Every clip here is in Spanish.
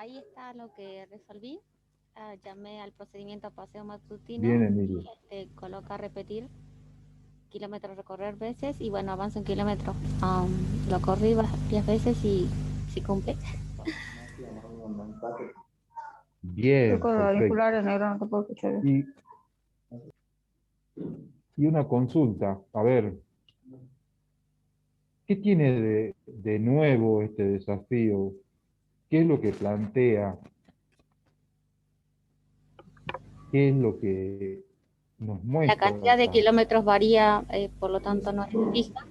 ahí está lo que resolví. Llamé al procedimiento paseo Bien, matutino Emilio. y coloca repetir kilómetros recorrer veces y bueno, avanza un kilómetro. Lo corrí varias veces y si cumple. Bien, Con los perfecto. auriculares negros no te puedo escuchar bien. Y, y una consulta, a ver, ¿qué tiene de nuevo este desafío? ¿Qué es lo que plantea? ¿Qué es lo que nos La muestra? cantidad de kilómetros varía, por lo tanto no es fija.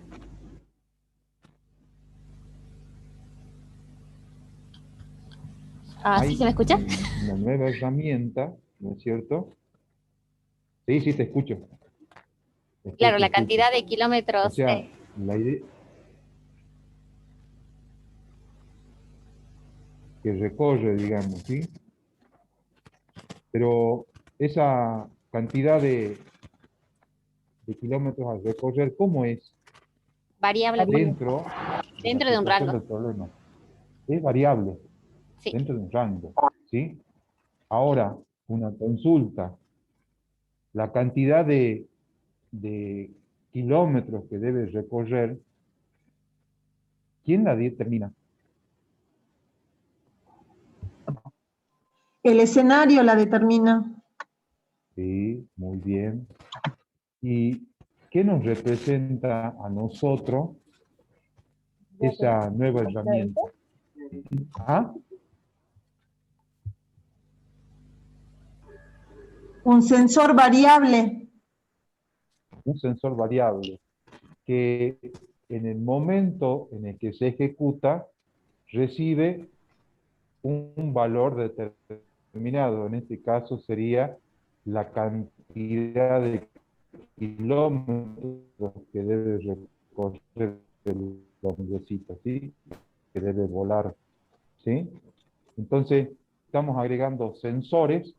¿Sí se Hay me escucha? una nueva herramienta, ¿no es cierto? Sí, sí, te escucho. Claro, Escucho, la escucho. cantidad de O kilómetros. sea, la idea que recorre, digamos, ¿sí? Pero esa cantidad de kilómetros a recorrer, ¿cómo es Variable dentro de la dentro de un situación rango. del problema? Es variable Sí. dentro de un rango, ¿sí? Ahora, una consulta, la cantidad de kilómetros que debe recorrer, ¿quién la determina? El escenario la determina. Sí, muy bien. ¿Y qué nos representa a nosotros esa nueva herramienta? ¿Ah? Un sensor variable. Un sensor variable que en el momento en el que se ejecuta recibe un valor determinado. En este caso sería la cantidad de kilómetros que debe recorrer el hombrecito, ¿sí? Que debe volar, ¿sí? Entonces, estamos agregando sensores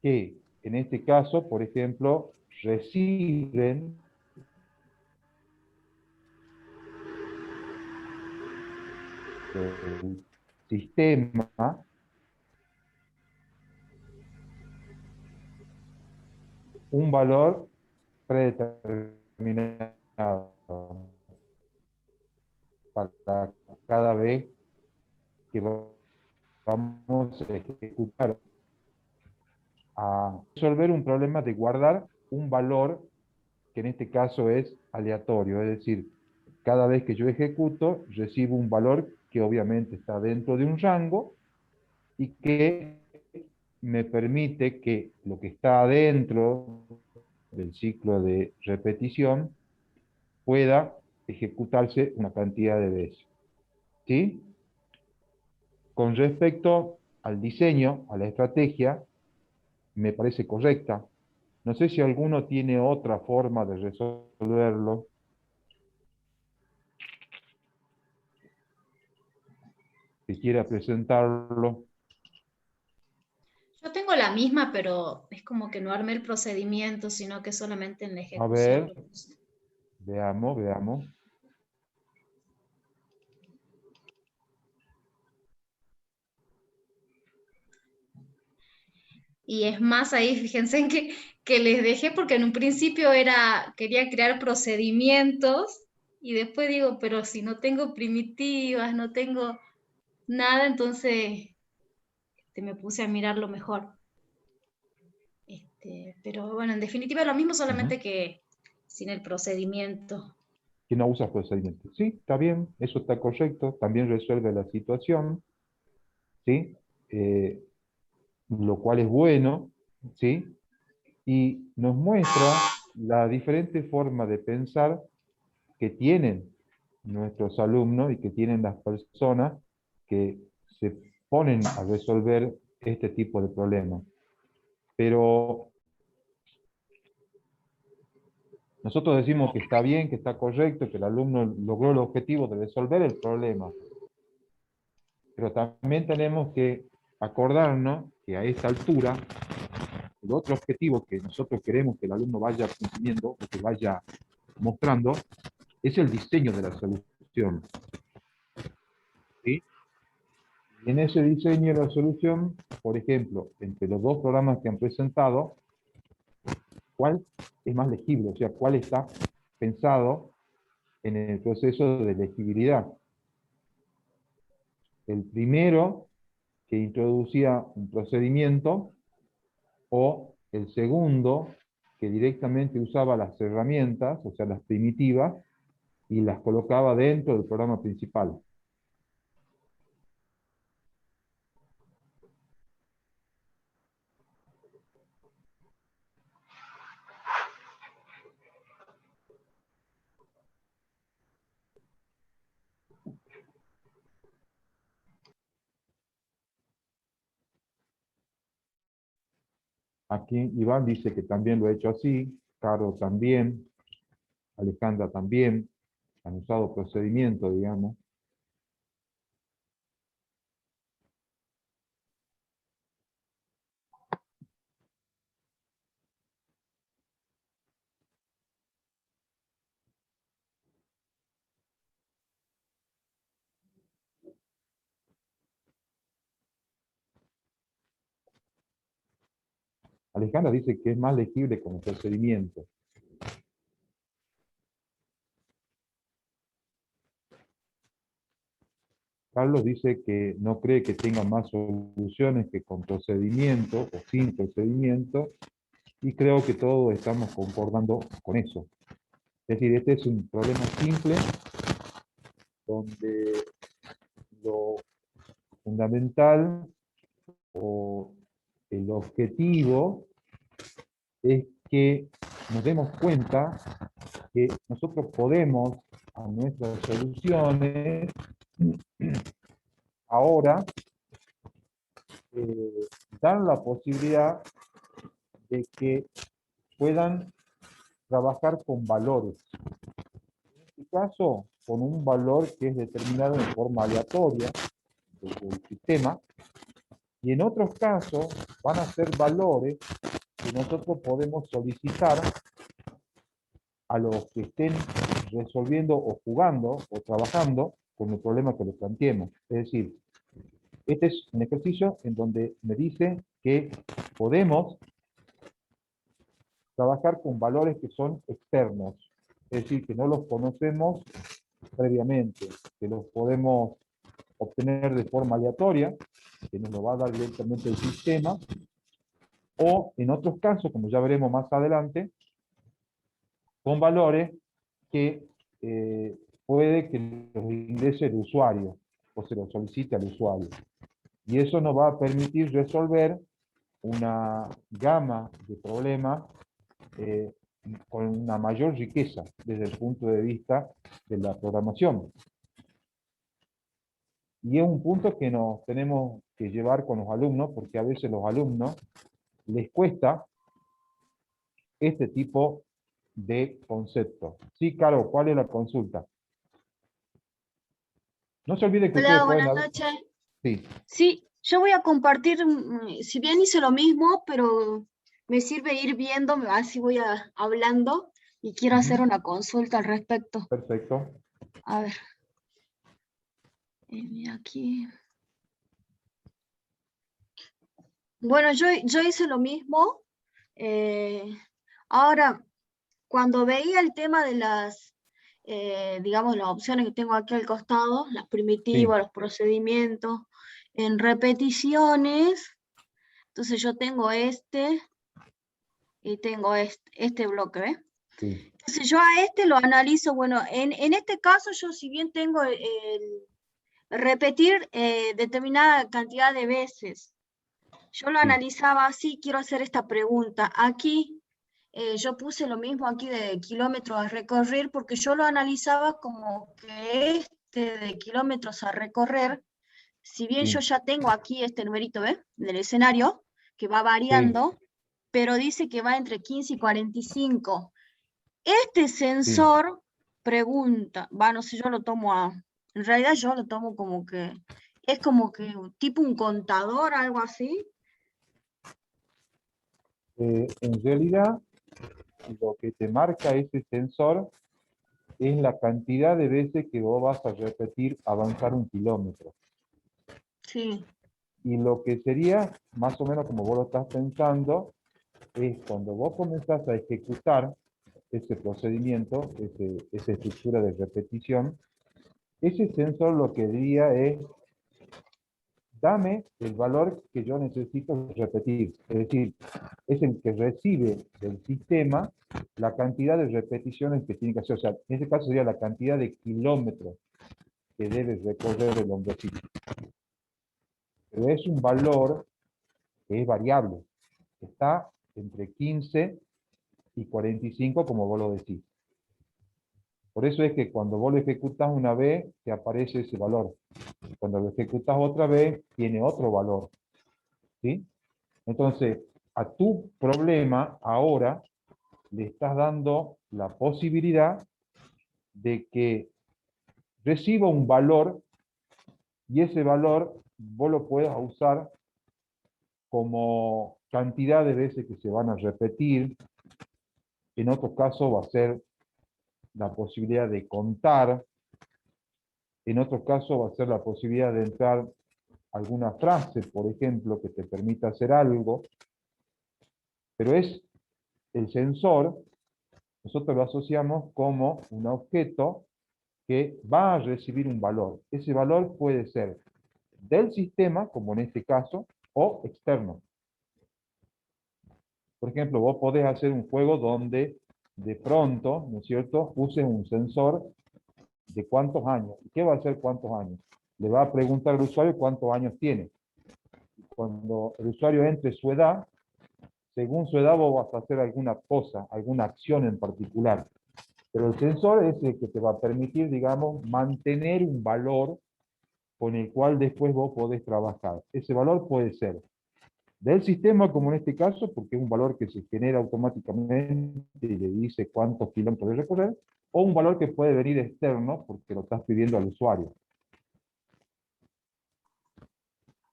que, en este caso, por ejemplo, reciben del sistema un valor predeterminado para cada vez que vamos a ejecutar, a resolver un problema de guardar un valor que en este caso es aleatorio, es decir, cada vez que yo ejecuto recibo un valor que obviamente está dentro de un rango y que me permite que lo que está adentro del ciclo de repetición pueda ejecutarse una cantidad de veces. ¿Sí? Con respecto al diseño, a la estrategia, me parece correcta. No sé si alguno tiene otra forma de resolverlo, que quiera presentarlo. Yo tengo la misma, pero es como que no armé el procedimiento, sino que solamente en la A ejecución ver, lo puse. veamos, veamos. Y es más, ahí fíjense en que les dejé porque en un principio quería crear procedimientos y después digo, pero si no tengo primitivas, no tengo nada, entonces me puse a mirarlo mejor. Pero bueno, en definitiva es lo mismo, Ujú. solamente que sin el procedimiento. Que no usa procedimiento. Sí, está bien, eso está correcto, también resuelve la situación, ¿sí? Eh, lo cual es bueno, ¿sí? Y nos muestra la diferente forma de pensar que tienen nuestros alumnos y que tienen las personas que se ponen a resolver este tipo de problemas. Pero nosotros decimos que está bien, que está correcto, que el alumno logró el objetivo de resolver el problema, pero también tenemos que acordarnos que a esta altura el otro objetivo que nosotros queremos que el alumno vaya cumpliendo o que vaya mostrando es el diseño de la solución. ¿Sí? Y en ese diseño de la solución, por ejemplo, entre los dos programas que han presentado, ¿cuál es más legible? O sea, ¿cuál está pensado en el proceso de legibilidad? El primero, que introducía un procedimiento, o el segundo, que directamente usaba las herramientas, o sea, las primitivas, y las colocaba dentro del programa principal. Aquí Iván dice que también lo ha hecho así, Caro también, Alejandra también, han usado procedimiento, digamos. Alejandra dice que es más legible con el procedimiento. Carlos dice que no cree que tenga más soluciones que con procedimiento o sin procedimiento, y creo que todos estamos concordando con eso. Es decir, este es un problema simple donde lo fundamental o el objetivo es que nos demos cuenta que nosotros podemos a nuestras soluciones ahora dar la posibilidad de que puedan trabajar con valores. En este caso, con un valor que es determinado en forma aleatoria desde el sistema, y en otros casos van a ser valores que nosotros podemos solicitar a los que estén resolviendo o jugando o trabajando con el problema que les planteemos. Es decir, este es un ejercicio en donde me dice que podemos trabajar con valores que son externos, es decir, que no los conocemos previamente, que los podemos obtener de forma aleatoria, que nos lo va a dar directamente el sistema, o en otros casos, como ya veremos más adelante, con valores que puede que los ingrese el usuario o se los solicite al usuario. Y eso nos va a permitir resolver una gama de problemas con una mayor riqueza desde el punto de vista de la programación. Y es un punto que nos tenemos que llevar con los alumnos, porque a veces los alumnos les cuesta este tipo de conceptos. Sí, Caro, ¿cuál es la consulta? No se olvide que ustedes Hola, pueden... buenas noches. Sí. Sí, yo voy a compartir, si bien hice lo mismo, pero me sirve ir viendo, así voy hablando y quiero hacer una consulta al respecto. Perfecto. A ver, mira aquí. Bueno, yo hice lo mismo. Ahora, cuando veía el tema de las, digamos, las opciones que tengo aquí al costado, las primitivas, Sí. los procedimientos, en repeticiones, entonces yo tengo este y tengo este bloque, ¿ves? Sí. Entonces yo a este lo analizo, bueno, en este caso yo si bien tengo el repetir determinada cantidad de veces, yo lo Sí. analizaba así, quiero hacer esta pregunta. Aquí yo puse lo mismo aquí de kilómetros a recorrer porque yo lo analizaba como que este de kilómetros a recorrer, si bien yo Sí. ya tengo aquí este numerito, ¿ves? Del escenario, que va Sí. variando, pero dice que va entre 15 y 45. Este Sí. sensor pregunta, no sé, yo lo tomo en realidad yo lo tomo como que, es como que tipo un contador, algo así. En realidad, lo que te marca ese sensor es la cantidad de veces que vos vas a repetir avanzar 1 kilómetro. Sí, Y lo que sería, más o menos como vos lo estás pensando, es cuando vos comenzás a ejecutar ese procedimiento, esa estructura de repetición, ese sensor lo que diría es, dame el valor que yo necesito repetir. Es decir, es el que recibe del sistema la cantidad de repeticiones que tiene que hacer. O sea, en este caso sería la cantidad de kilómetros que debe recorrer el hombrecito. Pero es un valor que es variable. Está entre 15 y 45, como vos lo decís. Por eso es que cuando vos lo ejecutás una vez, te aparece ese valor. Cuando lo ejecutas otra vez, tiene otro valor. ¿Sí? Entonces, a tu problema ahora le estás dando la posibilidad de que reciba un valor y ese valor vos lo puedas usar como cantidad de veces que se van a repetir. En otro caso va a ser la posibilidad de contar. En otro caso va a ser la posibilidad de entrar alguna frase, por ejemplo, que te permita hacer algo. Pero es el sensor, nosotros lo asociamos como un objeto que va a recibir un valor. Ese valor puede ser del sistema, como en este caso, o externo. Por ejemplo, vos podés hacer un juego donde de pronto, ¿no es cierto?, uses un sensor de cuántos años. ¿Y qué va a hacer cuántos años? Le va a preguntar al usuario cuántos años tiene. Cuando el usuario entre su edad, según su edad vos vas a hacer alguna cosa, alguna acción en particular. Pero el sensor es el que te va a permitir, digamos, mantener un valor con el cual después vos podés trabajar. Ese valor puede ser del sistema, como en este caso, porque es un valor que se genera automáticamente y le dice cuántos kilómetros de recorrer, o un valor que puede venir externo, porque lo estás pidiendo al usuario.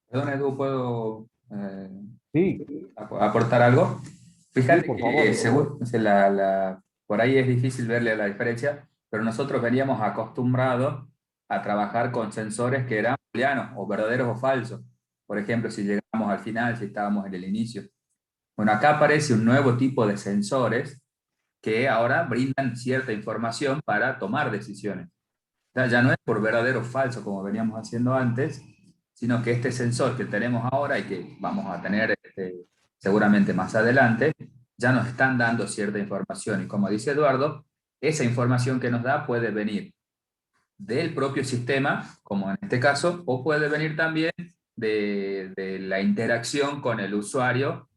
Perdón, Edu, ¿puedo Sí, aportar algo? sí, Fíjate por favor. que según, o sea, por ahí es difícil verle la diferencia, pero nosotros veníamos acostumbrados a trabajar con sensores que eran booleanos, o verdaderos o falsos. Por ejemplo, si llegamos al final, si estábamos en el inicio. Bueno, acá aparece un nuevo tipo de sensores que ahora brindan cierta información para tomar decisiones. O sea, ya no es por verdadero o falso como veníamos haciendo antes, sino que este sensor que tenemos ahora y que vamos a tener seguramente más adelante, ya nos están dando cierta información. Y como dice Eduardo, esa información que nos da puede venir del propio sistema, como en este caso, o puede venir también de la interacción con el usuario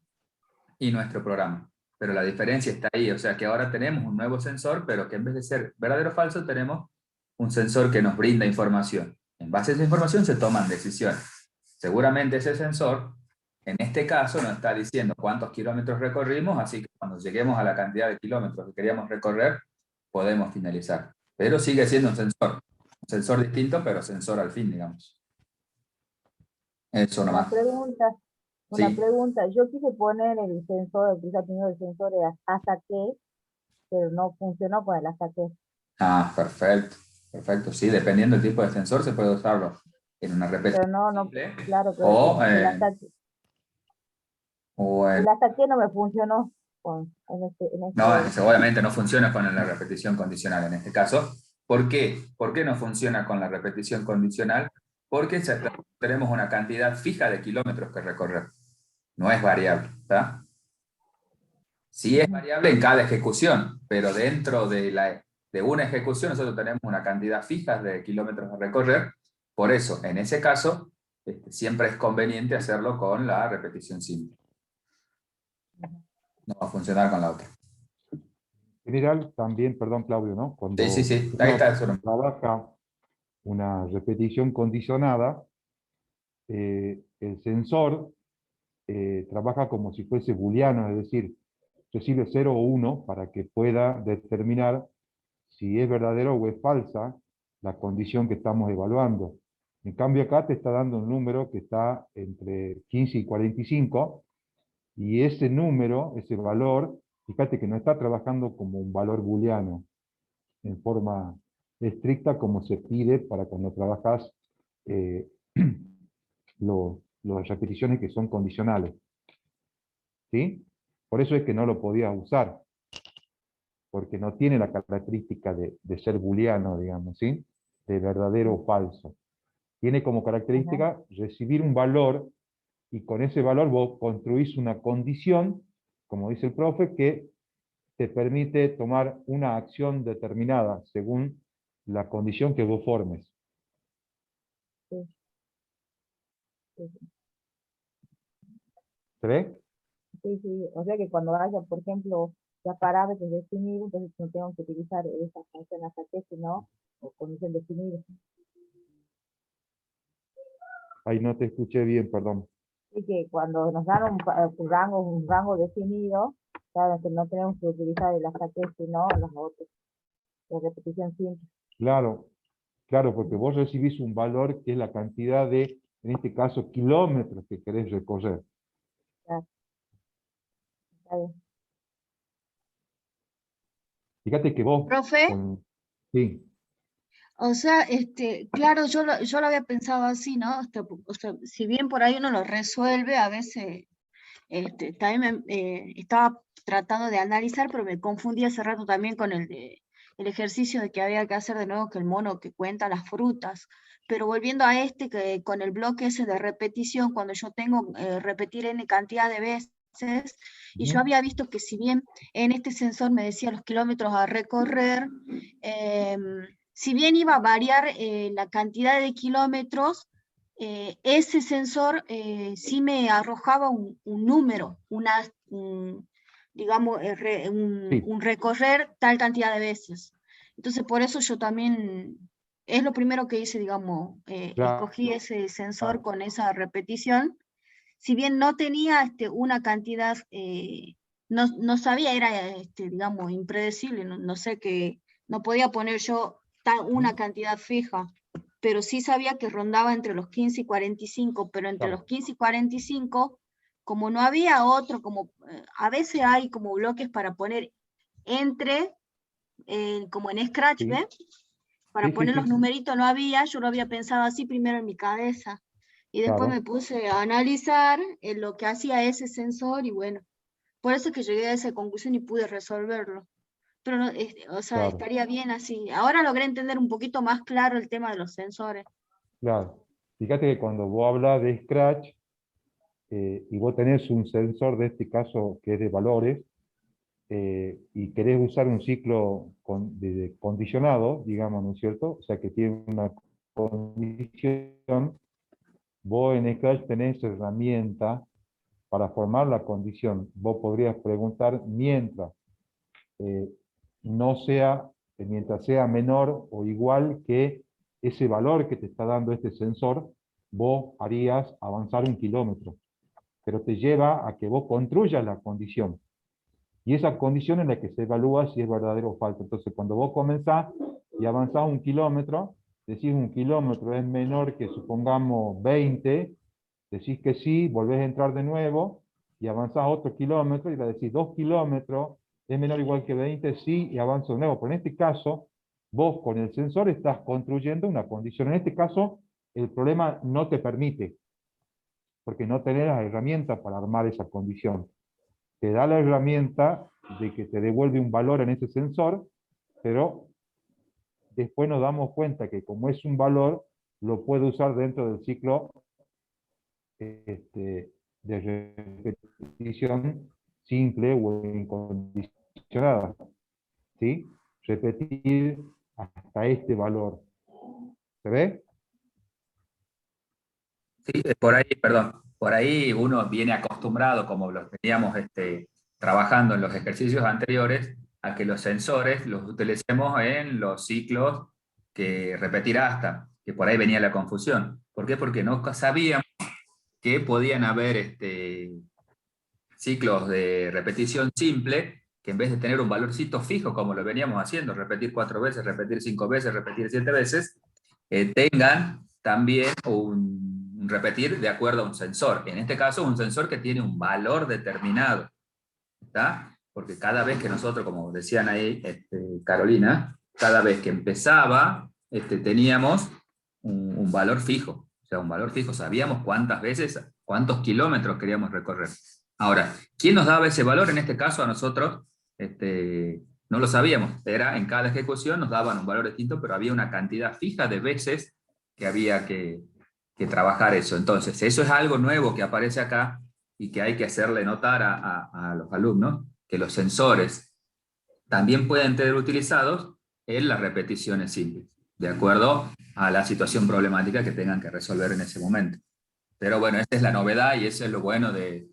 y nuestro programa. Pero la diferencia está ahí, o sea que ahora tenemos un nuevo sensor, pero que en vez de ser verdadero o falso, tenemos un sensor que nos brinda información. En base a esa información se toman decisiones. Seguramente ese sensor, en este caso, nos está diciendo cuántos kilómetros recorrimos, así que cuando lleguemos a la cantidad de kilómetros que queríamos recorrer, podemos finalizar. Pero sigue siendo un sensor distinto, pero sensor al fin, digamos. Eso Una nomás. pregunta, una Sí. pregunta. Yo quise poner el sensor, quise tener el sensor de hasta qué, pero no funcionó con el hasta qué. Ah, perfecto. Perfecto. Sí, dependiendo del tipo de sensor se puede usarlo en una repetición Pero no, simple claro, pero o, o en... el hasta qué no me funcionó en No, este, obviamente no funciona con la repetición condicional en este caso. ¿Por qué? ¿Por qué no funciona con la repetición condicional? Porque tenemos una cantidad fija de kilómetros que recorrer. No es variable, ¿está? Sí es variable en cada ejecución, pero dentro de una ejecución nosotros tenemos una cantidad fija de kilómetros a recorrer. Por eso, en ese caso, siempre es conveniente hacerlo con la repetición simple. No va a funcionar con la otra. En general, también, perdón Claudio, ¿no? Sí, sí, Cuando sí. Ahí uno está eso. trabaja una repetición condicionada, el sensor trabaja como si fuese booleano, es decir, recibe 0 o 1 para que pueda determinar si es verdadero o es falsa la condición que estamos evaluando. En cambio acá te está dando un número que está entre 15 y 45, y ese número, ese valor, fíjate que no está trabajando como un valor booleano, en forma estricta como se pide para cuando trabajas las repeticiones que son condicionales. ¿Sí? Por eso es que no lo podías usar, porque no tiene la característica de ser booleano, digamos, ¿sí? De verdadero o falso. Tiene como característica recibir un valor, y con ese valor vos construís una condición, como dice el profe, que te permite tomar una acción determinada según la condición que vos formes. Sí, sí, ¿Se ve? sí, sí. O sea que cuando haya, por ejemplo, ya parámetros definidos, entonces no tengo que utilizar esa función hasta que, sino, o condición definida. Ahí no te escuché bien, perdón. Así que cuando nos dan un rango definido, claro que no tenemos que utilizar el hasta que, sino los otros, la repetición simple. Claro, claro, porque vos recibís un valor que es la cantidad de, en este caso, kilómetros que querés recorrer. Claro, está bien. Fíjate que vos, Profe, sí, o sea, claro, yo lo había pensado así, ¿no? O sea, si bien por ahí uno lo resuelve, a veces también estaba tratando de analizar, pero me confundí hace rato también con el ejercicio de que había que hacer de nuevo que el mono que cuenta las frutas. Pero volviendo a que con el bloque ese de repetición, cuando yo tengo repetir n cantidad de veces, y yo había visto que si bien en este sensor me decía los kilómetros a recorrer, si bien iba a variar la cantidad de kilómetros, ese sensor sí me arrojaba un número, digamos, sí, un recorrer tal cantidad de veces. Entonces, por eso yo también, es lo primero que hice, digamos, claro, escogí ese sensor con esa repetición. Si bien no tenía una cantidad, no sabía, era, digamos, impredecible, no sé qué, no podía poner yo una cantidad fija, pero sí sabía que rondaba entre los 15 y 45, pero entre claro, los 15 y 45, como no había otro, como a veces hay como bloques para poner entre, como en Scratch, sí, ¿ves? Para sí, sí, poner los sí, numeritos no había, yo lo había pensado así primero en mi cabeza. Y después me claro, puse a analizar lo que hacía ese sensor y bueno, por eso es que llegué a esa conclusión y pude resolverlo. Pero, no, o sea, claro, estaría bien así. Ahora logré entender un poquito más claro el tema de los sensores. claro. Fíjate que cuando vos hablas de Scratch, y vos tenés un sensor de este caso que es de valores, y querés usar un ciclo de condicionado, digamos, ¿no es cierto? O sea, que tiene una condición, vos en Scratch tenés herramienta para formar la condición. Vos podrías preguntar eh, no sea, mientras sea menor o igual que ese valor que te está dando este sensor, vos harías avanzar 1 kilómetro, pero te lleva a que vos construyas la condición. Y esa condición es la que se evalúa si es verdadero o falso. Entonces, cuando vos comenzás y avanzás 1 kilómetro, decís 1 kilómetro es menor que, supongamos, 20, decís que sí, volvés a entrar de nuevo y avanzás otro kilómetro y le decís 2 kilómetros es menor o igual que 20, sí, y avanzo de nuevo. Pero en este caso, vos con el sensor estás construyendo una condición. En este caso, el problema no te permite, porque no tenés las herramientas para armar esa condición. Te da la herramienta de que te devuelve un valor en ese sensor, pero después nos damos cuenta que como es un valor, lo puede usar dentro del ciclo de repetición simple o incondicionada. ¿Sí? Repetir hasta este valor. ¿Se ve? Sí, por ahí, perdón, por ahí uno viene acostumbrado, como los veníamos trabajando en los ejercicios anteriores, a que los sensores los utilicemos en los ciclos que repetir hasta, que por ahí venía la confusión. ¿Por qué? Porque no sabíamos que podían haber ciclos de repetición simple, que en vez de tener un valorcito fijo, como lo veníamos haciendo, repetir 4 veces, repetir 5 veces, repetir 7 veces, tengan también un repetir de acuerdo a un sensor. En este caso, un sensor que tiene un valor determinado, ¿está? Porque cada vez que nosotros, como decían ahí, Carolina, cada vez que empezaba, teníamos un valor fijo. O sea, un valor fijo, sabíamos cuántas veces, cuántos kilómetros queríamos recorrer. Ahora, ¿quién nos daba ese valor? En este caso a nosotros no lo sabíamos. Era en cada ejecución nos daban un valor distinto, pero había una cantidad fija de veces que había que trabajar eso. Entonces, eso es algo nuevo que aparece acá y que hay que hacerle notar a los alumnos, que los sensores también pueden ser utilizados en las repeticiones simples, de acuerdo a la situación problemática que tengan que resolver en ese momento. Pero bueno, esa es la novedad y eso es lo bueno de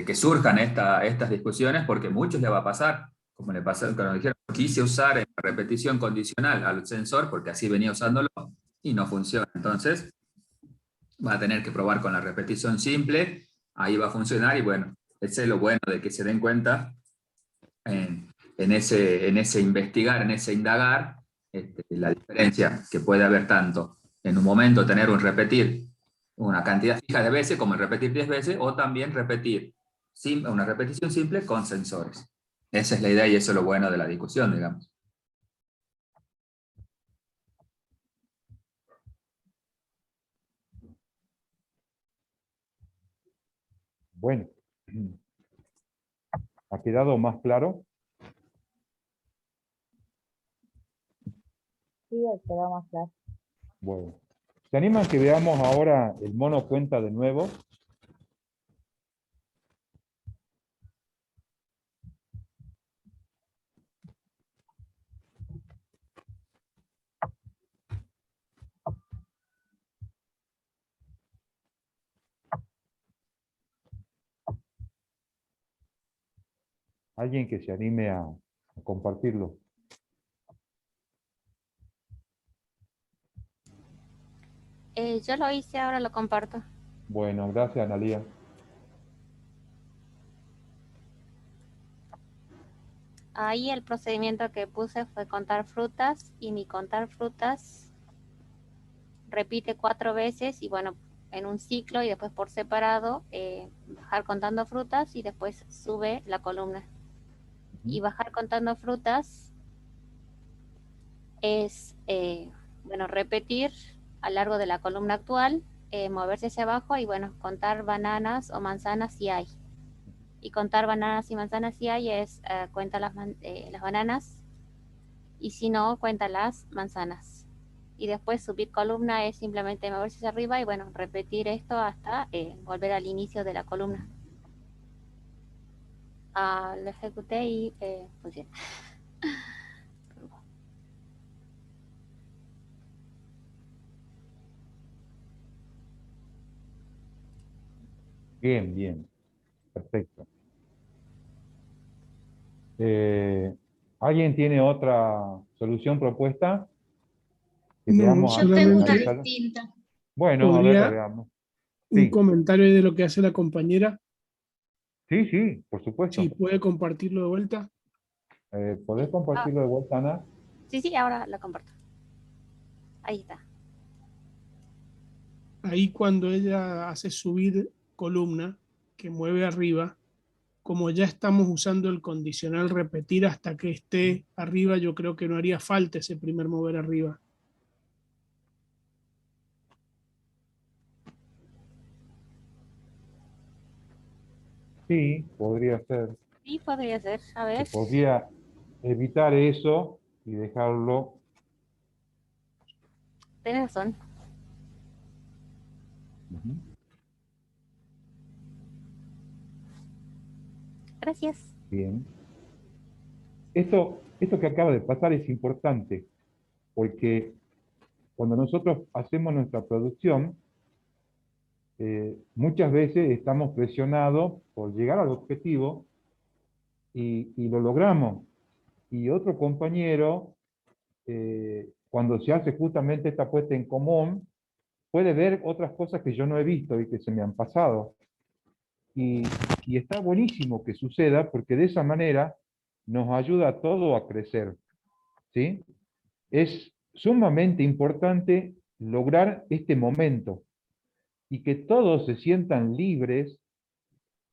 que surjan estas discusiones, porque a muchos les va a pasar, como le pasó cuando nos dijeron, quise usar la repetición condicional al sensor, porque así venía usándolo, y no funciona. Entonces, va a tener que probar con la repetición simple, ahí va a funcionar, y bueno, ese es lo bueno de que se den cuenta en ese investigar, en ese indagar, la diferencia que puede haber tanto en un momento tener un repetir una cantidad fija de veces, como en repetir 10 veces, o también repetir una repetición simple con sensores. Esa es la idea y eso es lo bueno de la discusión, digamos. Bueno, ¿ha quedado más claro? Sí, quedó más claro. Bueno, ¿se animan que veamos ahora el mono cuenta de nuevo? Alguien que se anime a compartirlo. Yo lo hice, ahora lo comparto. Bueno, gracias, Analía. Ahí el procedimiento que puse fue contar frutas, y mi contar frutas repite 4 veces, y bueno, en un ciclo, y después por separado, bajar contando frutas y después sube la columna. Y bajar contando frutas es, bueno, repetir a lo largo de la columna actual, moverse hacia abajo y bueno, contar bananas o manzanas si hay. Y contar bananas y manzanas si hay es, cuenta las bananas, y si no, cuenta las manzanas. Y después subir columna es simplemente moverse hacia arriba y bueno, repetir esto hasta volver al inicio de la columna. Lo ejecuté y funciona. Bien, bien. Perfecto. ¿Alguien tiene otra solución propuesta? Que No, veamos Yo tengo una solamente distinta. Bueno, a ver, la podría veamos. un Sí, comentario de lo que hace la compañera. sí, sí, por Si supuesto. puede compartirlo de vuelta. ¿Podés compartirlo de vuelta, Ana? Sí, ahora lo comparto. Ahí está. Ahí cuando ella hace subir columna, que mueve arriba, como ya estamos usando el condicional repetir hasta que esté arriba, yo creo que no haría falta ese primer mover arriba. Sí, podría ser. Sí, podría ser. A Se ver. podría evitar eso y dejarlo. Tienes razón. Ujú. Gracias. Bien. Esto que acaba de pasar es importante, porque cuando nosotros hacemos nuestra producción, muchas veces estamos presionados por llegar al objetivo y lo logramos. Y otro compañero, cuando se hace justamente esta puesta en común, puede ver otras cosas que yo no he visto y que se me han pasado. Y, y está buenísimo que suceda porque de esa manera nos ayuda a todo a crecer. ¿Sí? Es sumamente importante lograr este momento y que todos se sientan libres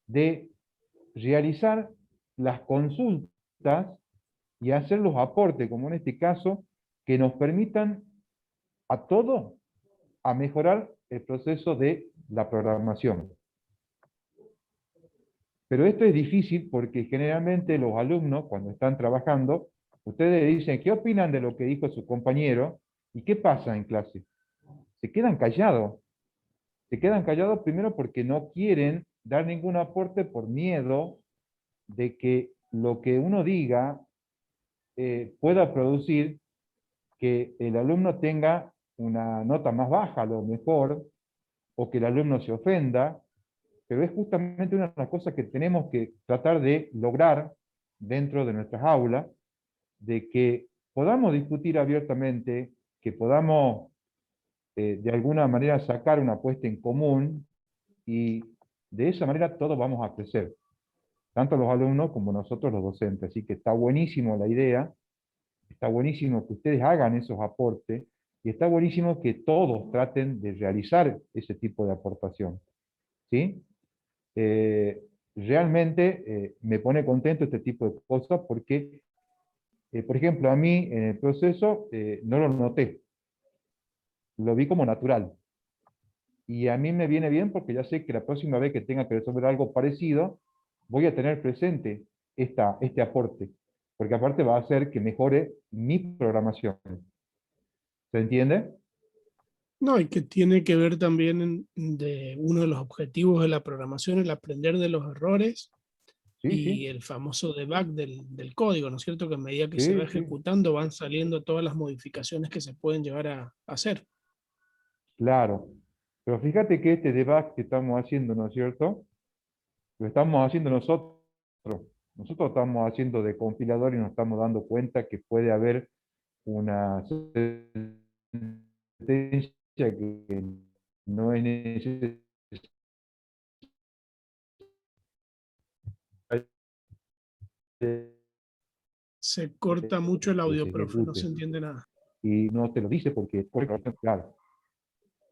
de realizar las consultas y hacer los aportes, como en este caso, que nos permitan a todos a mejorar el proceso de la programación. Pero esto es difícil porque generalmente los alumnos, cuando están trabajando, ustedes dicen, ¿qué opinan de lo que dijo su compañero? ¿Y qué pasa en clase? Se quedan callados. Se quedan callados primero porque no quieren dar ningún aporte por miedo de que lo que uno diga pueda producir que el alumno tenga una nota más baja a lo mejor, o que el alumno se ofenda, pero es justamente una de las cosas que tenemos que tratar de lograr dentro de nuestras aulas, de que podamos discutir abiertamente, que podamos de alguna manera sacar una apuesta en común, y de esa manera todos vamos a crecer, tanto los alumnos como nosotros los docentes. Así que está buenísimo la idea, está buenísimo que ustedes hagan esos aportes, y está buenísimo que todos traten de realizar ese tipo de aportación. ¿Sí? Realmente me pone contento este tipo de cosas porque, por ejemplo, a mí en el proceso no lo noté, lo vi como natural. Y a mí me viene bien porque ya sé que la próxima vez que tenga que resolver algo parecido, voy a tener presente este aporte, porque aparte va a hacer que mejore mi programación. ¿Se entiende? No, y que tiene que ver también de uno de los objetivos de la programación, el aprender de los errores Sí, y sí, el famoso debug del código, ¿no es cierto? Que a medida que se va sí, sí, ejecutando van saliendo todas las modificaciones que se pueden llegar a hacer. claro. Pero fíjate que este debug que estamos haciendo, ¿no es cierto? Lo estamos haciendo nosotros. Nosotros estamos haciendo de compilador y nos estamos dando cuenta que puede haber una sentencia que no es necesaria Se corta mucho el que audio, se profe, no ejecute. se entiende nada. Y no te lo dice porque, claro.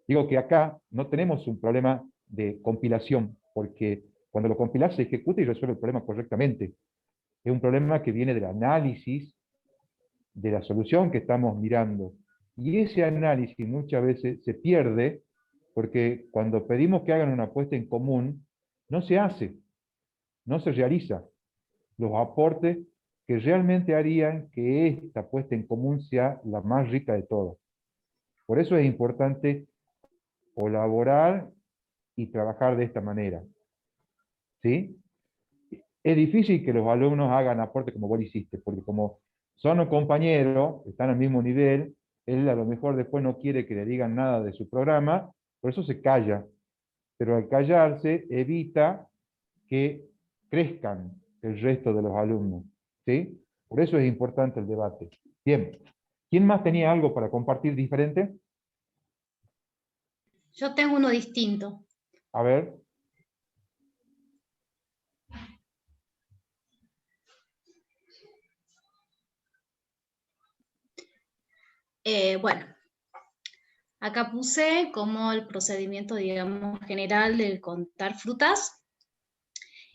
Digo que acá no tenemos un problema de compilación, porque cuando lo compilas se ejecuta y resuelve el problema correctamente. Es un problema que viene del análisis de la solución que estamos mirando. Y ese análisis muchas veces se pierde porque cuando pedimos que hagan una apuesta en común, no se hace, no se realiza los aportes que realmente harían que esta apuesta en común sea la más rica de todas. Por eso es importante colaborar y trabajar de esta manera. ¿Sí? Es difícil que los alumnos hagan aportes como vos hiciste, porque como son un compañero, están al mismo nivel, él a lo mejor después no quiere que le digan nada de su programa, por eso se calla. Pero al callarse evita que crezcan el resto de los alumnos. ¿Sí? Por eso es importante el debate. Bien. ¿Quién más tenía algo para compartir diferente? Yo tengo uno distinto. A ver. Bueno, acá puse como el procedimiento, digamos, general de contar frutas.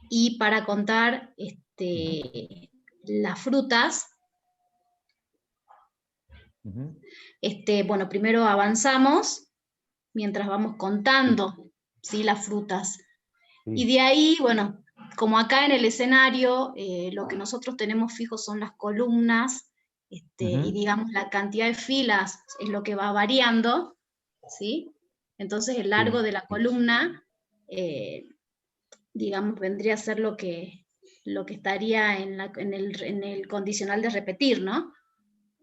Y para contar las frutas, bueno, primero avanzamos mientras vamos contando, ¿sí? Las frutas. Sí. Y de ahí, bueno, como acá en el escenario, lo que nosotros tenemos fijo son las columnas, y digamos la cantidad de filas es lo que va variando, ¿sí? Entonces el largo de la columna, digamos, vendría a ser lo que estaría en el condicional de repetir, ¿no?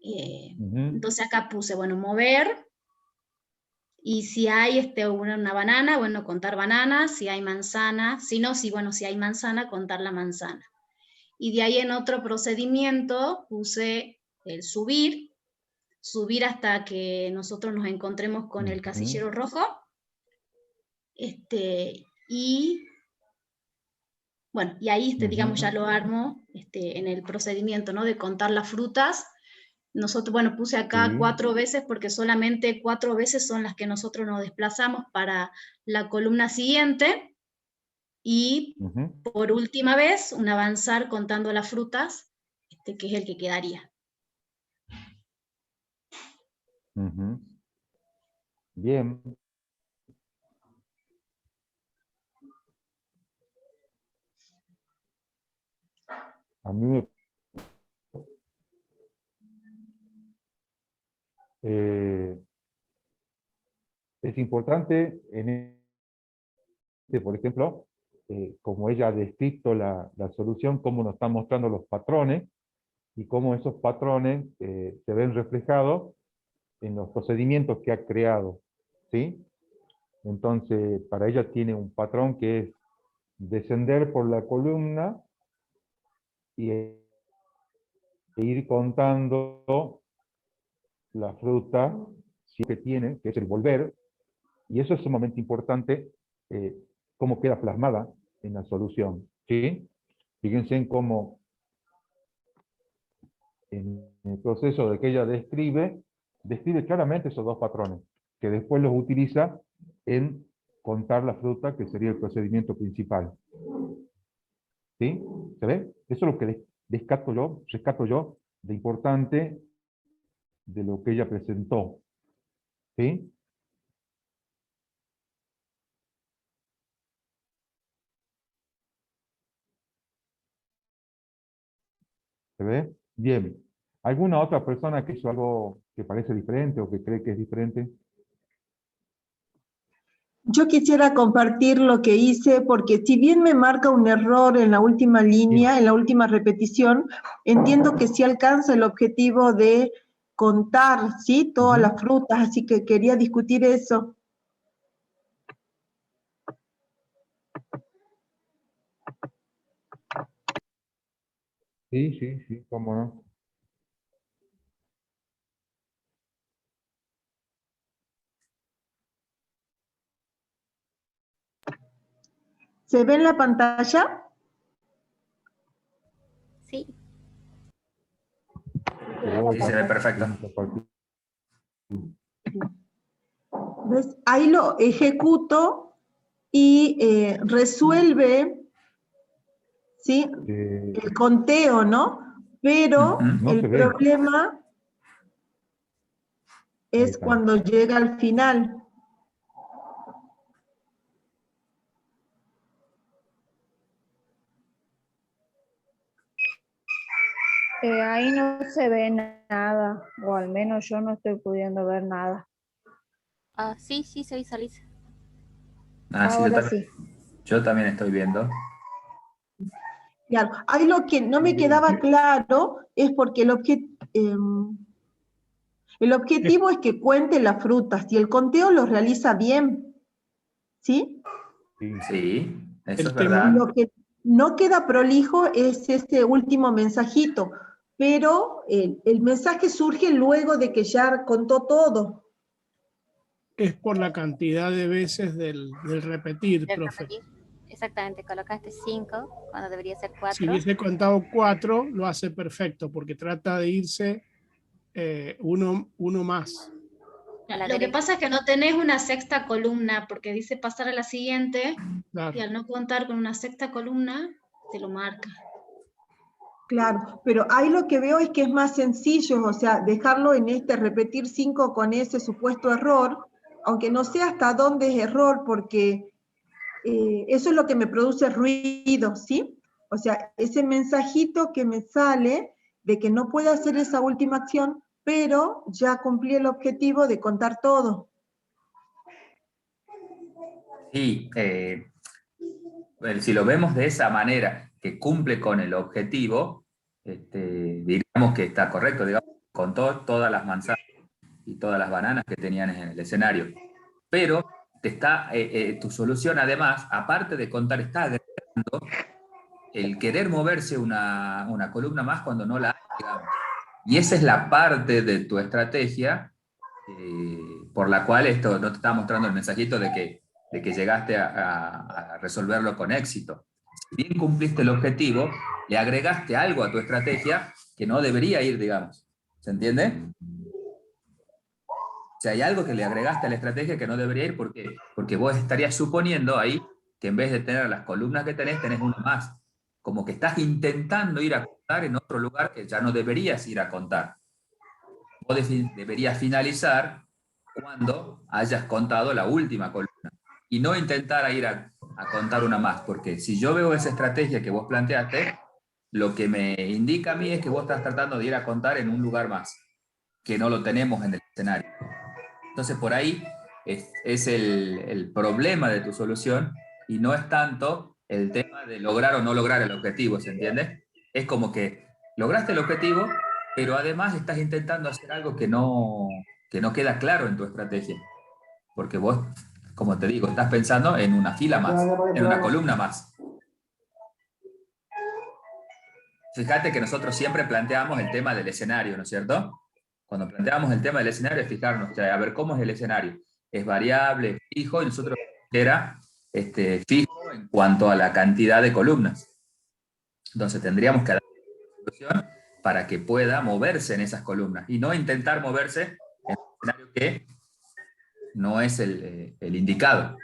Entonces acá puse, bueno, mover, y si hay una banana, bueno, contar bananas, si hay manzana, si no, si hay manzana, contar la manzana. Y de ahí en otro procedimiento puse el subir hasta que nosotros nos encontremos con el casillero rojo, y bueno, y ahí, digamos, ya lo armo en el procedimiento, ¿no? De contar las frutas. Nosotros, bueno, puse acá 4 veces porque solamente 4 veces son las que nosotros nos desplazamos para la columna siguiente. Y por última vez, un avanzar contando las frutas, que es el que quedaría. Bien. A mí es importante, por ejemplo, como ella ha descrito la solución, cómo nos están mostrando los patrones, y cómo esos patrones se ven reflejados en los procedimientos que ha creado, ¿sí? Entonces, para ella tiene un patrón que es descender por la columna y ir contando la fruta que tiene, que es el volver, y eso es sumamente importante, cómo queda plasmada en la solución, ¿sí? Fíjense en cómo en el proceso de que ella describe claramente esos dos patrones, que después los utiliza en contar la fruta, que sería el procedimiento principal. ¿Sí? ¿Se ve? Eso es lo que rescato yo de importante de lo que ella presentó. ¿Sí? ¿Se ve? Bien. ¿Alguna otra persona que hizo algo que parece diferente o que cree que es diferente? Yo quisiera compartir lo que hice porque si bien me marca un error en la última línea, en la última repetición, entiendo que sí alcanza el objetivo de contar, ¿sí? Todas las frutas, así que quería discutir eso. Sí, sí, sí, cómo no. ¿Se ve en la pantalla? Sí. Sí, se ve perfecto. ¿Ves? Ahí lo ejecuto y resuelve, ¿sí? El conteo, ¿no? Pero No se el ve. problema es cuando llega al final. Ahí no se ve nada, o al menos yo no estoy pudiendo ver nada. Ah, sí, sí se visualiza. Ah, sí, Ahora sí. yo también estoy viendo. Claro, ahí lo que no me quedaba claro es porque el objetivo es que cuente las frutas y el conteo lo realiza bien, ¿sí? Sí, eso es tema- verdad. Lo que no queda prolijo es este último mensajito, pero el mensaje surge luego de que ya contó todo. Es por la cantidad de veces del repetir, Del profe. repetir. Exactamente, colocaste 5 cuando debería ser Si 4. hubiese contado 4, lo hace perfecto, porque trata de irse uno más. A la Lo que derecha. pasa es que no tenés una sexta columna, porque dice pasar a la siguiente, Claro. y al no contar con una sexta columna, te lo marca. Claro, pero ahí lo que veo es que es más sencillo, o sea, dejarlo en repetir 5 con ese supuesto error, aunque no sé hasta dónde es error, porque eso es lo que me produce ruido, ¿sí? O sea, ese mensajito que me sale de que no puedo hacer esa última acción, pero ya cumplí el objetivo de contar todo. Sí, si lo vemos de esa manera, que cumple con el objetivo, digamos que está correcto, digamos, contó todas las manzanas y todas las bananas que tenían en el escenario. Pero tu solución, además, aparte de contar, está agregando el querer moverse una columna más cuando no la hay, digamos. Y esa es la parte de tu estrategia por la cual esto no te está mostrando el mensajito de que llegaste a resolverlo con éxito. Si bien cumpliste el objetivo, le agregaste algo a tu estrategia que no debería ir, digamos. ¿Se entiende? O sea, hay algo que le agregaste a la estrategia que no debería ir porque vos estarías suponiendo ahí que en vez de tener las columnas que tenés una más. Como que estás intentando ir a contar en otro lugar que ya no deberías ir a contar. Vos deberías finalizar cuando hayas contado la última columna. Y no intentar ir a contar una más, porque si yo veo esa estrategia que vos planteaste, lo que me indica a mí es que vos estás tratando de ir a contar en un lugar más, que no lo tenemos en el escenario. Entonces por ahí es el problema de tu solución, y no es tanto el tema de lograr o no lograr el objetivo, ¿se entiende? Es como que lograste el objetivo, pero además estás intentando hacer algo que no queda claro en tu estrategia. Porque vos, como te digo, estás pensando en una fila más, en una columna más. Fíjate que nosotros siempre planteamos el tema del escenario, ¿no es cierto? Cuando planteamos el tema del escenario, es fijarnos, o sea, a ver cómo es el escenario. Es variable, fijo, y nosotros era fijo en cuanto a la cantidad de columnas. Entonces tendríamos que dar una solución para que pueda moverse en esas columnas y no intentar moverse en un escenario que no es el indicado.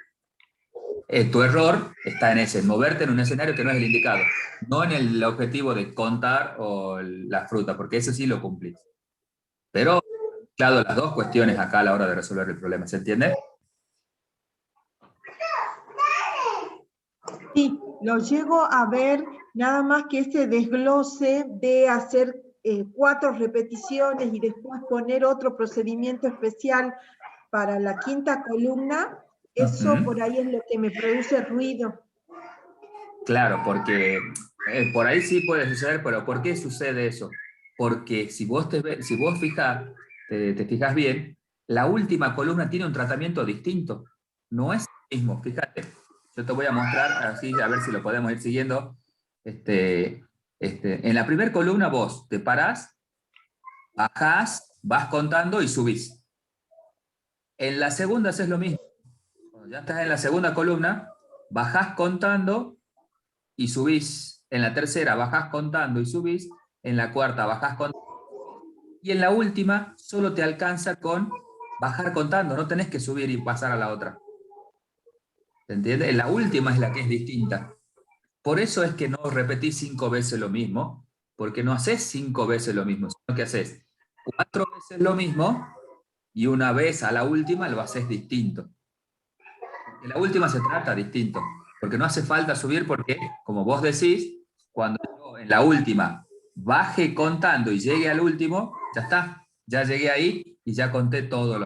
Tu error está en ese, en moverte en un escenario que no es el indicado, no en el objetivo de contar o la fruta, porque eso sí lo cumplís. Pero, claro, las dos cuestiones acá a la hora de resolver el problema, ¿se entiende? Sí, lo llego a ver, nada más que ese desglose de hacer 4 repeticiones y después poner otro procedimiento especial para la quinta columna, eso por ahí es lo que me produce ruido. Claro, porque por ahí sí puede suceder, pero ¿por qué sucede eso? Porque si vos te fijas bien, la última columna tiene un tratamiento distinto. No es el mismo, fíjate. Yo te voy a mostrar así, a ver si lo podemos ir siguiendo. En la primera columna vos te parás, bajás, vas contando y subís. En la segunda haces lo mismo. Cuando ya estás en la segunda columna, bajás contando y subís. En la tercera bajás contando y subís. En la cuarta bajás contando. Y en la última solo te alcanza con bajar contando. No tenés que subir y pasar a la otra. ¿Se entiende? La última es la que es distinta. Por eso es que no repetís 5 veces lo mismo, porque no haces 5 veces lo mismo, sino que haces 4 veces lo mismo y una vez a la última lo haces distinto. Porque la última se trata distinto, porque no hace falta subir, porque, como vos decís, cuando yo en la última baje contando y llegue al último, ya está, ya llegué ahí y ya conté todas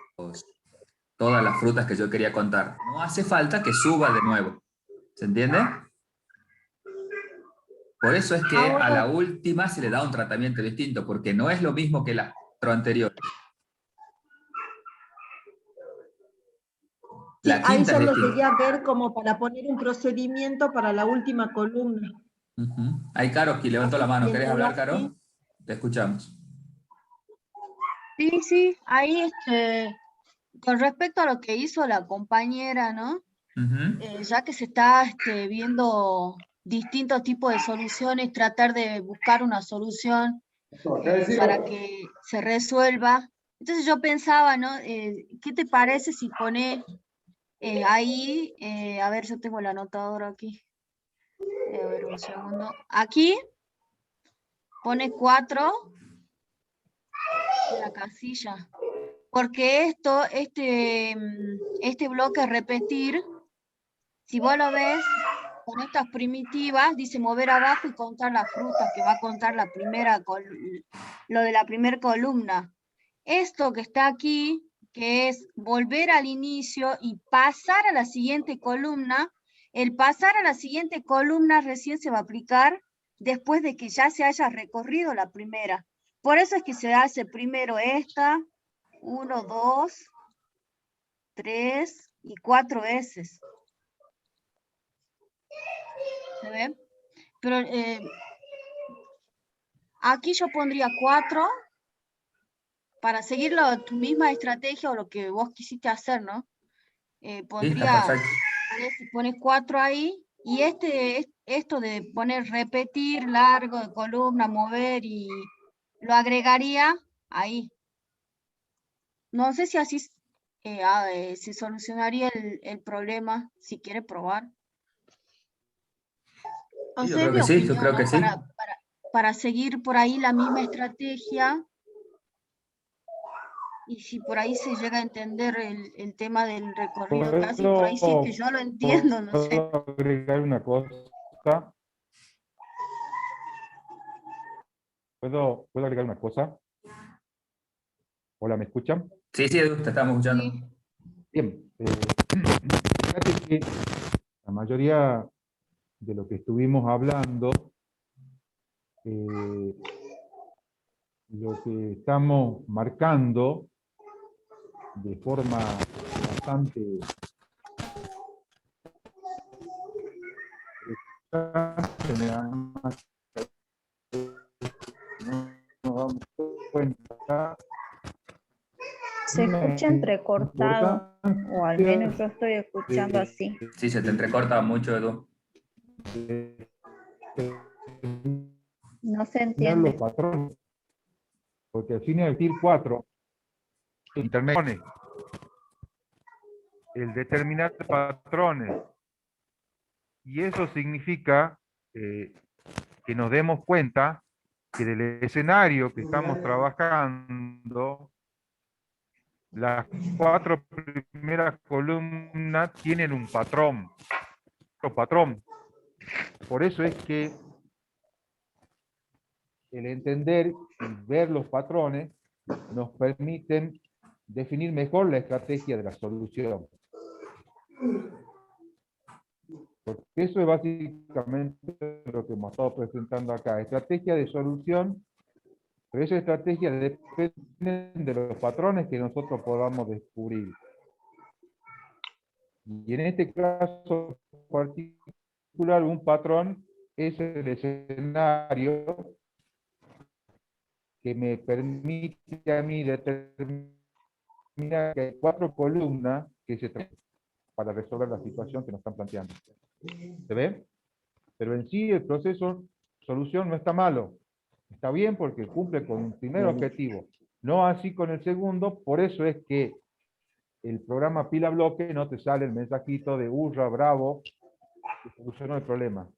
las frutas que yo quería contar. No hace falta que suba de nuevo. ¿Se entiende? Por eso es que a la última se le da un tratamiento distinto, porque no es lo mismo que las 4 anteriores. Sí, La ahí quinta ya es lo distinta. llegué a ver como para poner un procedimiento para la última columna. Ahí Caro, que levantó la mano. ¿Querés hablar, Caro? Sí. Te escuchamos. Sí, ahí con respecto a lo que hizo la compañera, ¿no? Ya que se está viendo distintos tipos de soluciones, tratar de buscar una solución para que se resuelva. Entonces yo pensaba, ¿no? ¿Qué te parece si pones ahí, a ver, yo tengo el anotador aquí. A ver, un segundo. Aquí pone 4 en la casilla. Porque este bloque repetir, si vos lo ves, con estas primitivas, dice mover abajo y contar las frutas, que va a contar lo de la primera columna. Esto que está aquí, que es volver al inicio y pasar a la siguiente columna, el pasar a la siguiente columna recién se va a aplicar después de que ya se haya recorrido la primera. Por eso es que se hace primero esta, 1, 2, 3 y 4 veces. ¿Se ve? Pero aquí yo pondría 4 para seguir tu misma estrategia o lo que vos quisiste hacer, ¿no? Pondría, pones 4 ahí, y esto de poner repetir, largo, de columna, mover, y lo agregaría ahí. No sé si así se solucionaría el problema, si quiere probar. Sí, yo creo que sí, yo creo que sí. Para seguir por ahí la misma estrategia. Y si por ahí se llega a entender el tema del recorrido casi, por ahí sí es que yo lo entiendo, no sé. ¿Puedo agregar una cosa? ¿Puedo agregar una cosa? Hola, ¿me escuchan? Sí, sí, Edu, te estamos escuchando. Sí. Bien. Fíjate que la mayoría de lo que estuvimos hablando, lo que estamos marcando de forma bastante nos damos cuenta Se escucha entrecortado, o al menos yo estoy escuchando así. Sí, se te entrecorta mucho, Edu. No se los entiende. patrones, porque al fin y al TIR 4 intermedio el determinar patrones, y eso significa que nos demos cuenta que del escenario que estamos trabajando, las 4 primeras columnas tienen un patrón. Por eso es que el entender y ver los patrones nos permiten definir mejor la estrategia de la solución. Porque eso es básicamente lo que hemos estado presentando acá. Estrategia de solución, pero esa estrategia depende de los patrones que nosotros podamos descubrir. Y en este caso particular, un patrón es el escenario que me permite a mí determinar que hay 4 columnas que se traen para resolver la situación que nos están planteando. ¿Se ve? Pero en sí el proceso solución no está malo. Está bien porque cumple con un primer objetivo. No así con el segundo, por eso es que el programa pila bloque no te sale el mensajito de hurra, bravo, que solucionó el problema.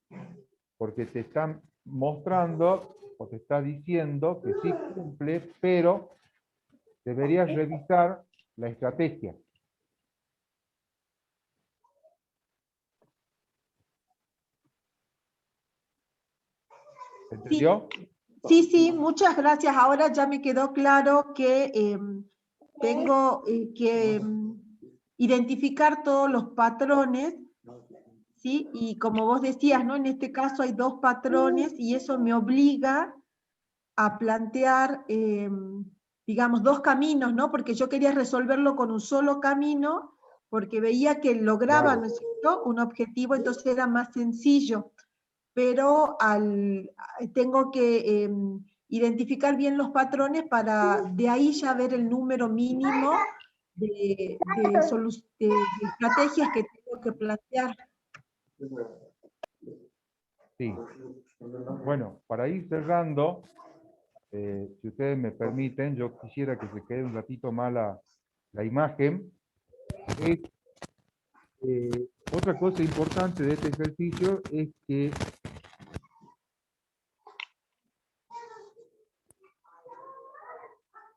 Porque te están mostrando o te está diciendo que sí cumple, pero deberías revisar la estrategia. ¿Entendió? Sí, muchas gracias. Ahora ya me quedó claro que tengo que identificar todos los patrones, ¿sí? Y como vos decías, ¿no? En este caso hay 2 patrones y eso me obliga a plantear, digamos, 2 caminos, ¿no? Porque yo quería resolverlo con un solo camino, porque veía que lograba, Claro. ¿no es cierto?, un objetivo, entonces era más sencillo. Pero tengo que identificar bien los patrones para de ahí ya ver el número mínimo de estrategias que tengo que plantear. Sí. Bueno, para ir cerrando, si ustedes me permiten, yo quisiera que se quede un ratito más la imagen. Otra cosa importante de este ejercicio es que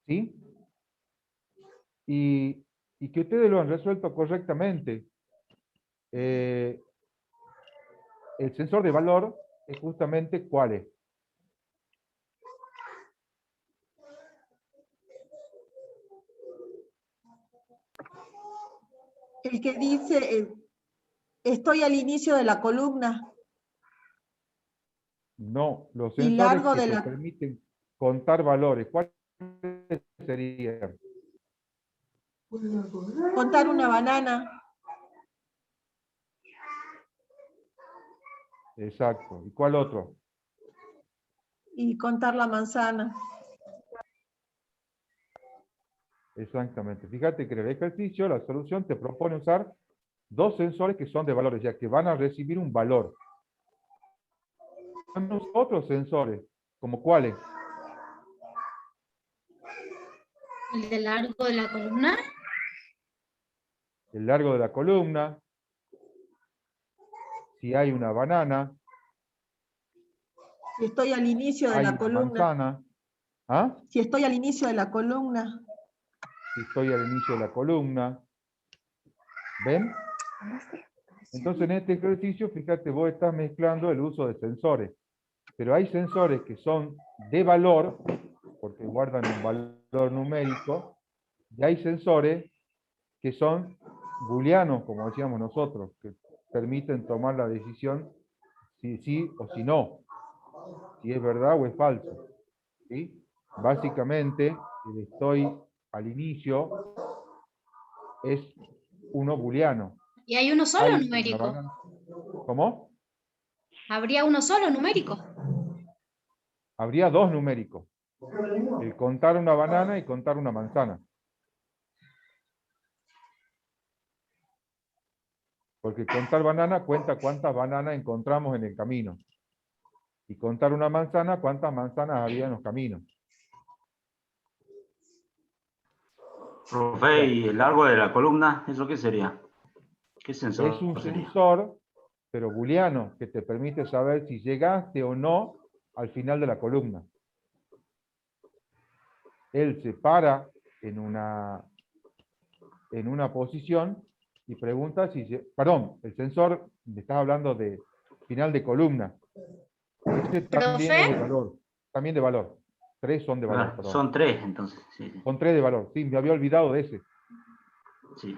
¿sí? Y que ustedes lo han resuelto correctamente. El sensor de valor es justamente ¿cuál es? El que dice, estoy al inicio de la columna. No, los Y sensores largo que de te la... permiten contar valores. ¿Cuáles serían? Contar una banana. Exacto. ¿Y cuál otro? Y contar la manzana. Exactamente. Fíjate que en el ejercicio la solución te propone usar 2 sensores que son de valores, ya que van a recibir un valor. Otros sensores, ¿como cuáles? El de largo de la columna. El largo de la columna, si hay una banana, Si estoy al inicio de hay la una columna. manzana. ¿Ah? Si estoy al inicio de la columna. si estoy al inicio de la columna. ¿Ven? Entonces en este ejercicio, fíjate, vos estás mezclando el uso de sensores. Pero hay sensores que son de valor, porque guardan un valor numérico, y hay sensores que son booleanos, como decíamos nosotros, que permiten tomar la decisión si sí o si no, si es verdad o es falso. ¿Sí? Básicamente, el estoy al inicio es uno booleano. ¿Y hay uno solo Hay numérico? una banana. ¿Cómo? ¿Habría uno solo numérico? Habría dos numéricos. El contar una banana y contar una manzana. Porque contar banana cuenta cuántas bananas encontramos en el camino. Y contar una manzana, cuántas manzanas había en los caminos. Profe, ¿y el largo de la columna, eso qué sería? ¿Qué sensor Es un sería? sensor, pero booleano, que te permite saber si llegaste o no al final de la columna. Él se para en una posición y pregunta si... Perdón, el sensor, me estás hablando de final de columna. Este también es de ¿Profe? valor. También de valor. 3 son de valor, Ah, perdón. son 3, entonces. Sí, sí. Son 3 de valor. Sí, me había olvidado de ese. Sí.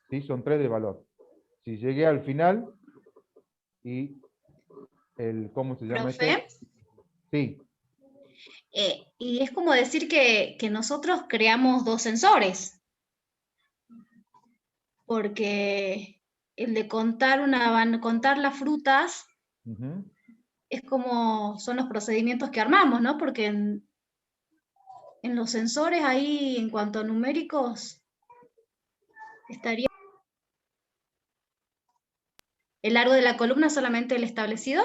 Sí, son 3 de valor. Si llegué al final y el... ¿Cómo se llama ¿Profe? este? Sí. Y es como decir que nosotros creamos dos sensores. Porque el de contar contar las frutas Ujú. es como son los procedimientos que armamos, ¿no? Porque en los sensores ahí, en cuanto a numéricos, estaría el largo de la columna solamente el establecido.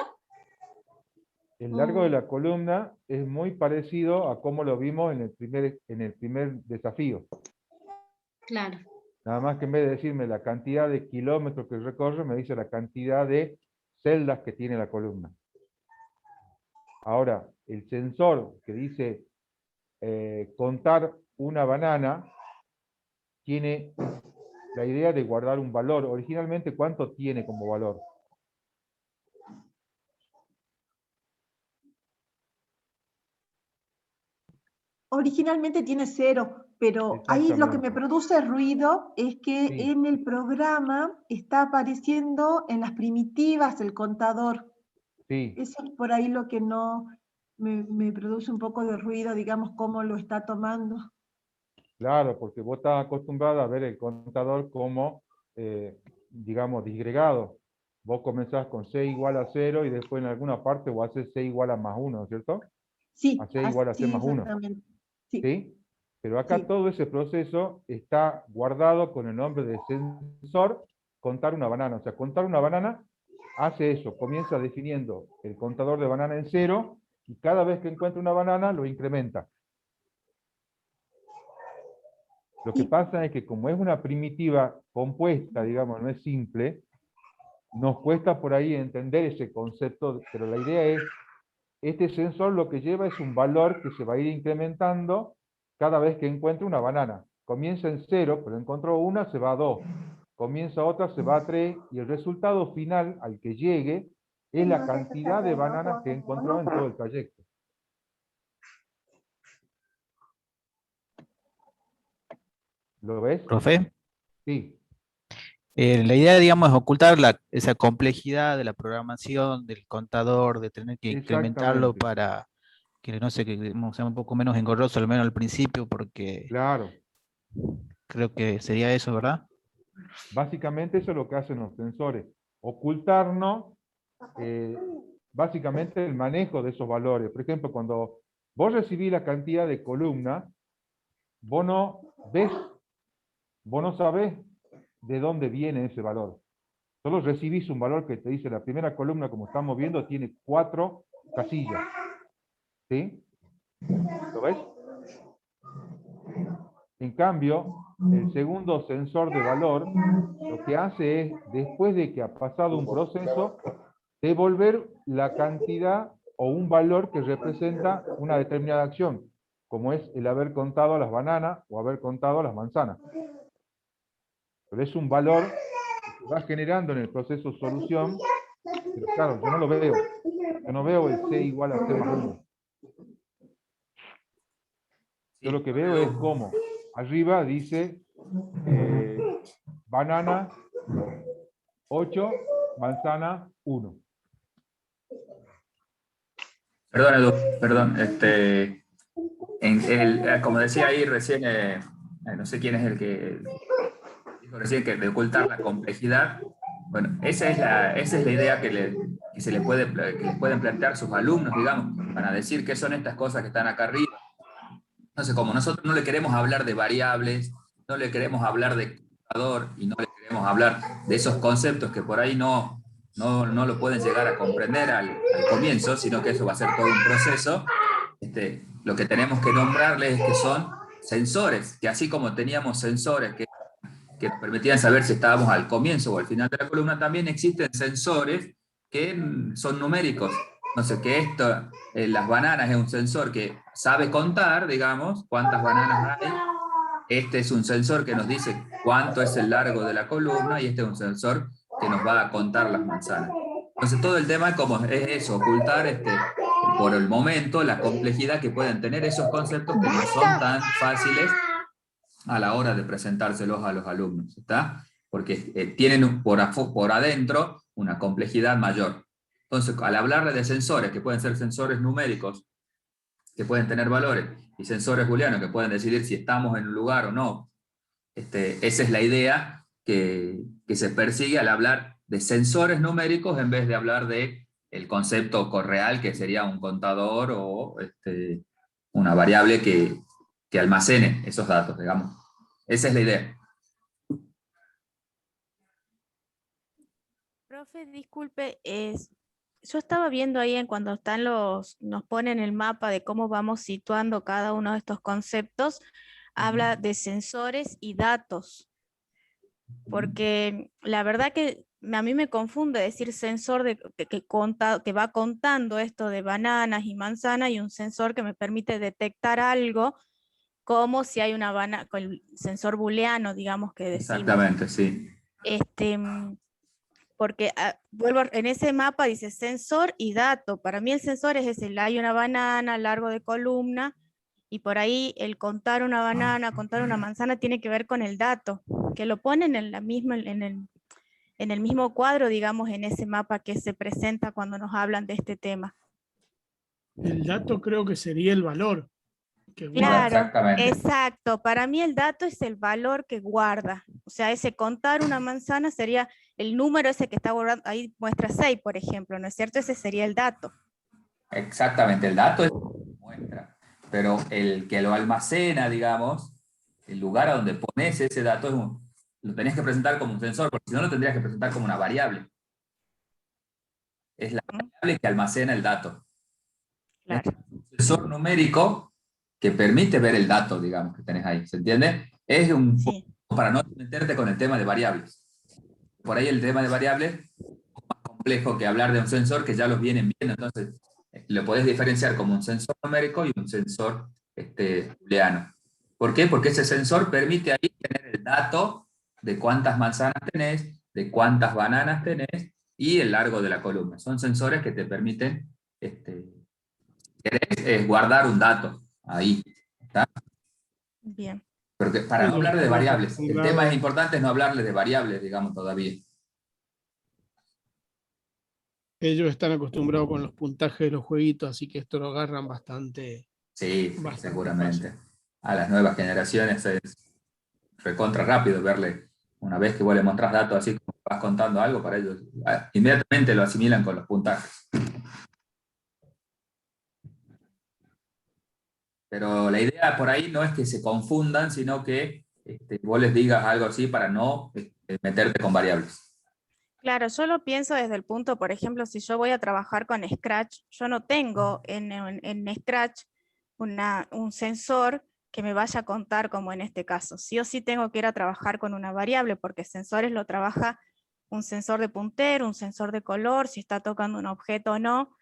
El largo de la columna es muy parecido a como lo vimos en el primer desafío. Claro. Nada más que en vez de decirme la cantidad de kilómetros que recorre, me dice la cantidad de celdas que tiene la columna. Ahora, el sensor que dice contar una banana, tiene la idea de guardar un valor. Originalmente, ¿cuánto tiene como valor? Originalmente tiene 0, pero ahí lo que me Exactamente. produce ruido es que Sí. en el programa está apareciendo en las primitivas el contador. Sí, Eso es por ahí lo que no me produce un poco de ruido, digamos, cómo lo está tomando. claro, porque vos estás acostumbrado a ver el contador como, digamos, disgregado. Vos comenzás con C igual a 0 y después en alguna parte vos haces C igual a más 1, ¿cierto? Sí, A C igual a C así más 1. exactamente. Sí, ¿Sí? Pero acá sí. todo ese proceso está guardado con el nombre de sensor contar una banana. O sea, contar una banana hace eso, comienza definiendo el contador de banana en 0 y cada vez que encuentra una banana lo incrementa. Lo que Sí. pasa es que como es una primitiva compuesta, digamos, no es simple, nos cuesta por ahí entender ese concepto, pero la idea es, este sensor lo que lleva es un valor que se va a ir incrementando cada vez que encuentra una banana. Comienza en 0, pero encontró una, se va a 2. Comienza otra, se va a 3, y el resultado final al que llegue es la cantidad de bananas que encontró en todo el trayecto. ¿Lo ves? Profe, Sí. la idea, digamos, es ocultar esa complejidad de la programación, del contador, de tener que incrementarlo Exactamente. para que no sé, que sea un poco menos engorroso, al menos al principio, porque Claro. creo que sería eso, ¿verdad? Básicamente eso es lo que hacen los sensores. Ocultarnos, básicamente el manejo de esos valores. Por ejemplo, cuando vos recibís la cantidad de columnas, vos no ves, vos no sabés de dónde viene ese valor. Solo recibís un valor que te dice la primera columna, como estamos viendo, tiene 4 casillas. ¿Sí? ¿Lo ves? En cambio, el segundo sensor de valor lo que hace es, después de que ha pasado un proceso, devolver la cantidad o un valor que representa una determinada acción. como es el haber contado a las bananas o haber contado a las manzanas. Pero es un valor que se va generando en el proceso solución, pero claro, yo no lo veo. Yo no veo el C igual a C más 1. Yo lo que veo es como arriba dice banana 8, manzana 1. Perdón, Edu, perdón. Como decía ahí recién, no sé quién es el que dijo recién que de ocultar la complejidad. Bueno, esa es la idea que les pueden plantear sus alumnos, digamos, para decir qué son estas cosas que están acá arriba. Entonces, como nosotros no le queremos hablar de variables, no le queremos hablar de contador y no le queremos hablar de esos conceptos que por ahí no lo pueden llegar a comprender al comienzo, sino que eso va a ser todo un proceso, lo que tenemos que nombrarles es que son sensores, que así como teníamos sensores que nos permitían saber si estábamos al comienzo o al final de la columna, también existen sensores que son numéricos. Entonces, que esto, las bananas es un sensor que sabe contar, digamos, cuántas bananas hay. Este es un sensor que nos dice cuánto es el largo de la columna, y este es un sensor que nos va a contar las manzanas. Entonces, todo el tema es eso, ocultar por el momento la complejidad que pueden tener esos conceptos que no son tan fáciles a la hora de presentárselos a los alumnos, ¿está? Porque tienen por adentro una complejidad mayor. Entonces, al hablarle de sensores, que pueden ser sensores numéricos, que pueden tener valores, y sensores booleanos, que pueden decidir si estamos en un lugar o no, esa es la idea que se persigue al hablar de sensores numéricos en vez de hablar de el concepto correal, que sería un contador o una variable que almacene esos datos, digamos. Esa es la idea. Profe, disculpe, yo estaba viendo ahí cuando están nos ponen el mapa de cómo vamos situando cada uno de estos conceptos, habla de sensores y datos, porque la verdad que a mí me confunde decir sensor que va contando esto de bananas y manzanas, y un sensor que me permite detectar algo, como si hay una banana, con el sensor booleano, digamos, que decimos. Exactamente, sí. Porque vuelvo, en ese mapa dice sensor y dato. Para mí el sensor es ese, hay una banana, largo de columna, y por ahí el contar una banana, contar una manzana tiene que ver con el dato, que lo ponen en el mismo cuadro, digamos, en ese mapa que se presenta cuando nos hablan de este tema. El dato creo que sería el valor. Claro, exacto. Para mí el dato es el valor que guarda. O sea, ese contar una manzana sería el número ese que está guardando. Ahí muestra 6, por ejemplo, ¿no es cierto? Ese sería el dato. Exactamente, el dato es muestra. Pero el que lo almacena, digamos, el lugar a donde pones ese dato, lo tenés que presentar como un sensor, porque si no lo tendrías que presentar como una variable. Es la variable que almacena el dato. Claro. Un sensor numérico que permite ver el dato, digamos, que tenés ahí, ¿se entiende? Es Sí. Para no meterte con el tema de variables. Por ahí el tema de variables es más complejo que hablar de un sensor que ya los vienen viendo, entonces lo podés diferenciar como un sensor numérico y un sensor booleano. ¿Por qué? Porque ese sensor permite ahí tener el dato de cuántas manzanas tenés, de cuántas bananas tenés, y el largo de la columna. Son sensores que te permiten guardar un dato ahí, ¿está? Bien. Porque para no hablar de variables, el tema es importante, es no hablarle de variables, digamos, todavía. Ellos están acostumbrados con los puntajes de los jueguitos, así que esto lo agarran bastante. Sí, seguramente. Fácil. A las nuevas generaciones es recontra rápido verle, una vez que vos le mostrás datos así como vas contando algo, para ellos inmediatamente lo asimilan con los puntajes. Pero la idea por ahí no es que se confundan, sino que vos les digas algo así para no meterte con variables. Claro, yo lo pienso desde el punto, por ejemplo, si yo voy a trabajar con Scratch, yo no tengo en Scratch un sensor que me vaya a contar como en este caso. Sí o sí tengo que ir a trabajar con una variable, porque sensores lo trabaja un sensor de puntero, un sensor de color, si está tocando un objeto o no.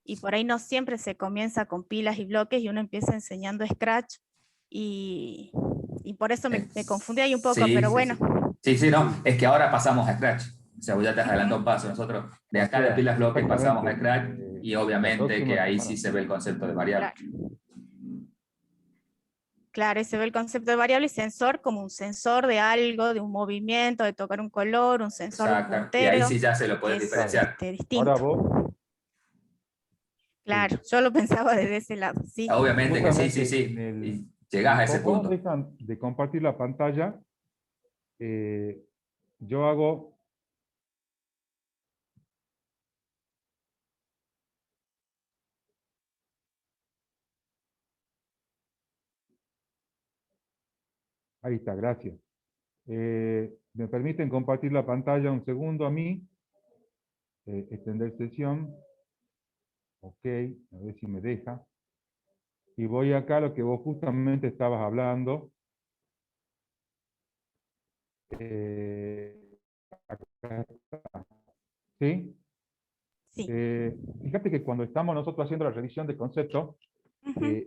y por ahí no siempre se comienza con pilas y bloques y uno empieza enseñando Scratch y por eso me confundí ahí un poco, Sí, pero sí, bueno. sí, no, es que ahora pasamos a Scratch. O sea, vos ya te adelantó un paso. Nosotros de acá de pilas bloques pasamos a Scratch y obviamente que ahí sí se ve el concepto de variable. Claro, y se ve el concepto de variable y sensor como un sensor de algo, de un movimiento, de tocar un color, un sensor puntero. Y ahí sí ya se lo puedes diferenciar. Distinto. Ahora vos. Claro, yo lo pensaba desde ese lado, sí. Obviamente que sí, Y llegás a ese como punto. dejan de compartir la pantalla, yo hago... Ahí está, gracias. ¿Me permiten compartir la pantalla un segundo a mí? Extender sesión. Ok, a ver si me deja. Y voy acá a lo que vos justamente estabas hablando. Acá está. ¿Sí? Sí. Fíjate que cuando estamos nosotros haciendo la revisión de conceptos,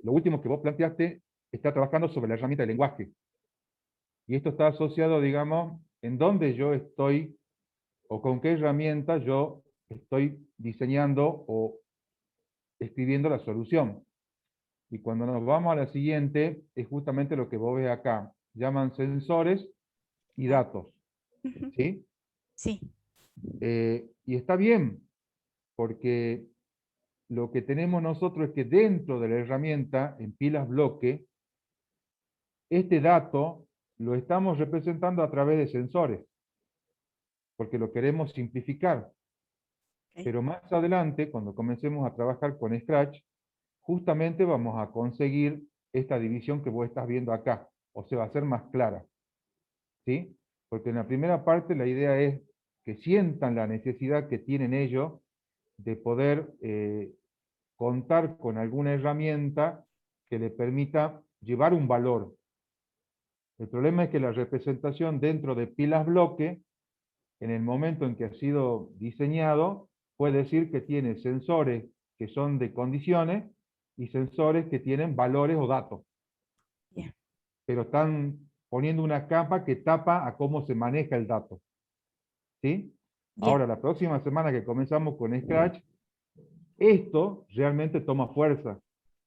lo último que vos planteaste está trabajando sobre la herramienta de lenguaje. Y esto está asociado, digamos, en dónde yo estoy o con qué herramienta yo estoy diseñando o escribiendo la solución. Y cuando nos vamos a la siguiente, es justamente lo que vos ves acá. Llaman sensores y datos. ¿Sí? Sí. Y está bien, porque lo que tenemos nosotros es que dentro de la herramienta, en pilas bloque, este dato lo estamos representando a través de sensores, porque lo queremos simplificar. Pero más adelante, cuando comencemos a trabajar con Scratch, justamente vamos a conseguir esta división que vos estás viendo acá, o sea, va a ser más clara. ¿Sí? Porque en la primera parte la idea es que sientan la necesidad que tienen ellos de poder contar con alguna herramienta que le permita llevar un valor. El problema es que la representación dentro de pilas bloque, en el momento en que ha sido diseñado, puede decir que tiene sensores que son de condiciones y sensores que tienen valores o datos. Yeah. Pero están poniendo una capa que tapa a cómo se maneja el dato. ¿Sí? Yeah. Ahora, la próxima semana que comenzamos con Scratch, esto realmente toma fuerza.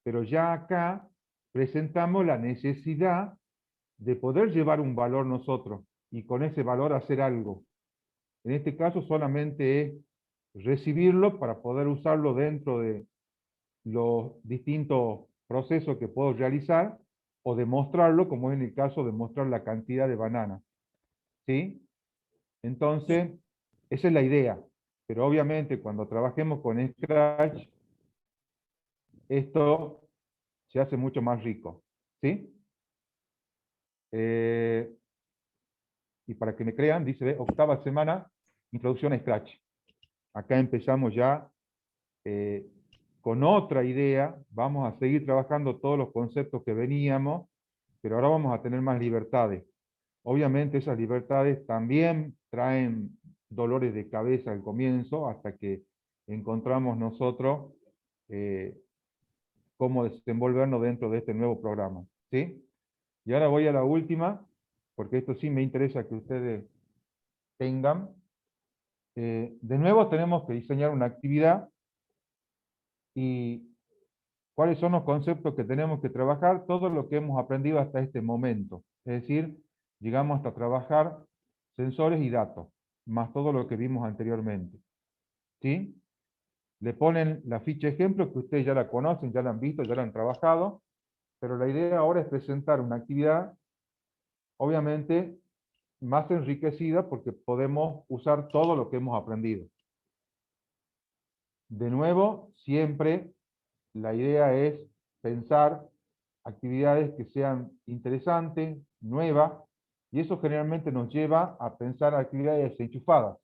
Pero ya acá presentamos la necesidad de poder llevar un valor nosotros y con ese valor hacer algo. En este caso solamente es recibirlo para poder usarlo dentro de los distintos procesos que puedo realizar o demostrarlo, como es en el caso de mostrar la cantidad de bananas. ¿Sí? Entonces, esa es la idea. Pero obviamente cuando trabajemos con Scratch, esto se hace mucho más rico. ¿Sí? Y para que me crean, dice, octava semana, introducción a Scratch. Acá empezamos ya con otra idea, vamos a seguir trabajando todos los conceptos que veníamos, pero ahora vamos a tener más libertades. Obviamente esas libertades también traen dolores de cabeza al comienzo, hasta que encontramos nosotros cómo desenvolvernos dentro de este nuevo programa. ¿Sí? Y ahora voy a la última, porque esto sí me interesa que ustedes tengan. De nuevo tenemos que diseñar una actividad y cuáles son los conceptos que tenemos que trabajar, todo lo que hemos aprendido hasta este momento. Es decir, llegamos hasta trabajar sensores y datos, más todo lo que vimos anteriormente. ¿Sí? Le ponen la ficha ejemplo, que ustedes ya la conocen, ya la han visto, ya la han trabajado, pero la idea ahora es presentar una actividad, obviamente, más enriquecida porque podemos usar todo lo que hemos aprendido. De nuevo, siempre la idea es pensar actividades que sean interesantes, nuevas, y eso generalmente nos lleva a pensar actividades enchufadas.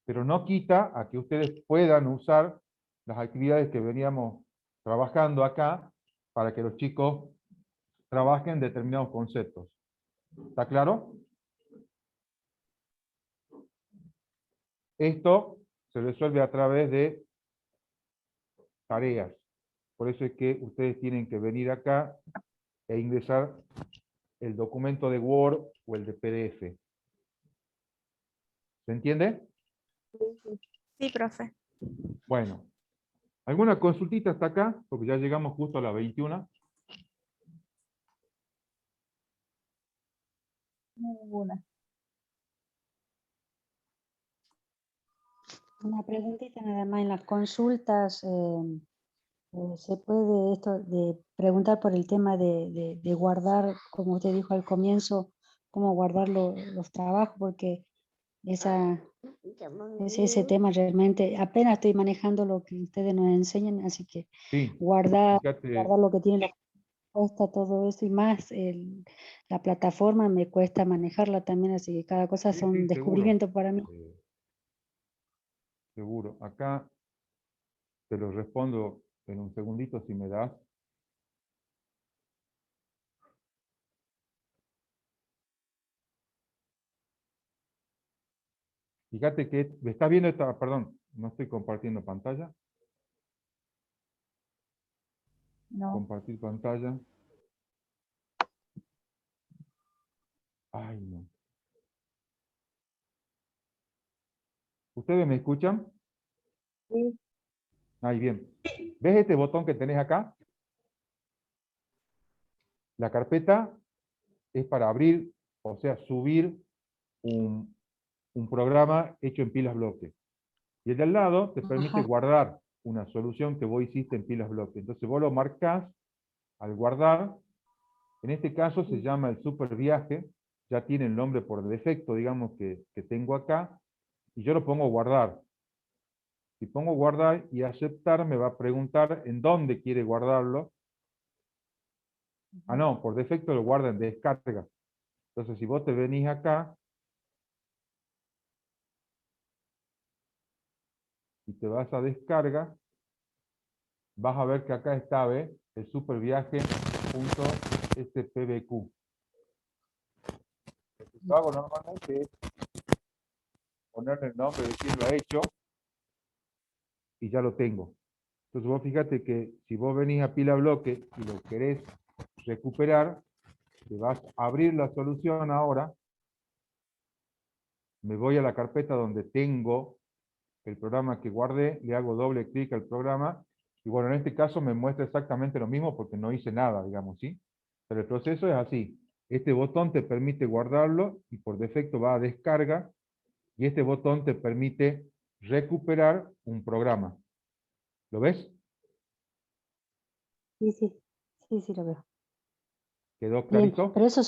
Pero no quita a que ustedes puedan usar las actividades que veníamos trabajando acá para que los chicos trabajen determinados conceptos. ¿Está claro? Esto se resuelve a través de tareas. Por eso es que ustedes tienen que venir acá e ingresar el documento de Word o el de PDF. ¿Se entiende? Sí, profe. Bueno, ¿alguna consultita hasta acá? Porque ya llegamos justo a las 21. Ninguna. Una preguntita nada más. En las consultas se puede esto de preguntar por el tema de guardar, como usted dijo al comienzo, cómo guardar los trabajos, porque ese tema realmente, apenas estoy manejando lo que ustedes nos enseñan, así que Sí, guardar fíjate, lo que tiene la cuesta todo eso y más la plataforma me cuesta manejarla también, así que cada cosa sí, son sí, seguro. descubrimientos para mí. Seguro. Acá te lo respondo en un segundito si me das. Fíjate que, ¿me estás viendo esta? Perdón, no estoy compartiendo pantalla. No. Compartir pantalla. Ay, no. ¿Ustedes me escuchan? Sí. Ahí bien. ¿Ves este botón que tenés acá? La carpeta es para abrir, o sea, subir un programa hecho en pilas bloque. Y el de al lado te permite guardar una solución que vos hiciste en pilas bloque. Entonces vos lo marcás al guardar. En este caso se llama el super viaje. Ya tiene el nombre por defecto, digamos, que tengo acá. Y yo lo pongo guardar. Si pongo guardar y aceptar, me va a preguntar en dónde quiere guardarlo. Ah, no, por defecto lo guarda en descarga. Entonces, si vos te venís acá y te vas a descarga, vas a ver que acá está, ¿ves? El superviaje.spbq. Lo que yo hago normalmente es ponerle el nombre de quien lo ha hecho y ya lo tengo. Entonces vos fíjate que si vos venís a pila bloque y lo querés recuperar, te vas a abrir la solución ahora, me voy a la carpeta donde tengo el programa que guardé, le hago doble clic al programa, y bueno, en este caso me muestra exactamente lo mismo porque no hice nada, digamos, ¿sí? Pero el proceso es así. Este botón te permite guardarlo y por defecto va a descarga, y este botón te permite recuperar un programa. ¿Lo ves? Sí, sí, sí, sí lo veo. ¿Quedó Bien, clarito? pero eso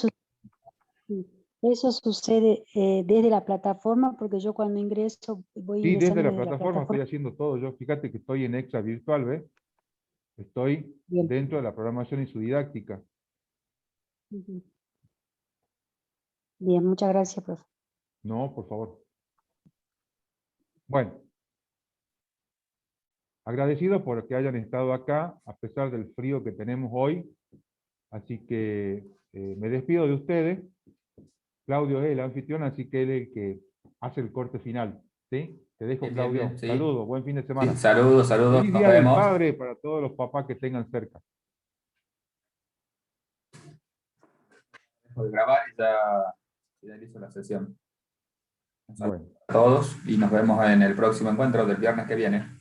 sucede desde la plataforma, porque yo cuando ingreso voy Sí, desde ingresando la desde la plataforma estoy plataforma. haciendo todo. Yo fíjate que estoy en Extra Virtual, ¿ves? Estoy Bien. dentro de la programación y su didáctica. Ujú. Bien, muchas gracias, profe. No, por favor. Bueno. Agradecido por que hayan estado acá, a pesar del frío que tenemos hoy. Así que me despido de ustedes. Claudio es el anfitrión, así que él es el que hace el corte final. ¿Sí? Te dejo, Bien, Claudio. bien, sí. Saludos, buen fin de semana. Sí, saludos, Feliz nos Día del vemos. Padre para todos los papás que tengan cerca. Dejo de grabar y ya finalizo la sesión. Bueno. A todos y nos vemos en el próximo encuentro del viernes que viene.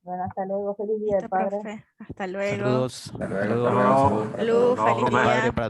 Bueno, hasta luego. Feliz día del padre. Profe. Hasta luego. Saludos. Hasta luego. Saludos. Saludos. Salud, feliz día. Padre para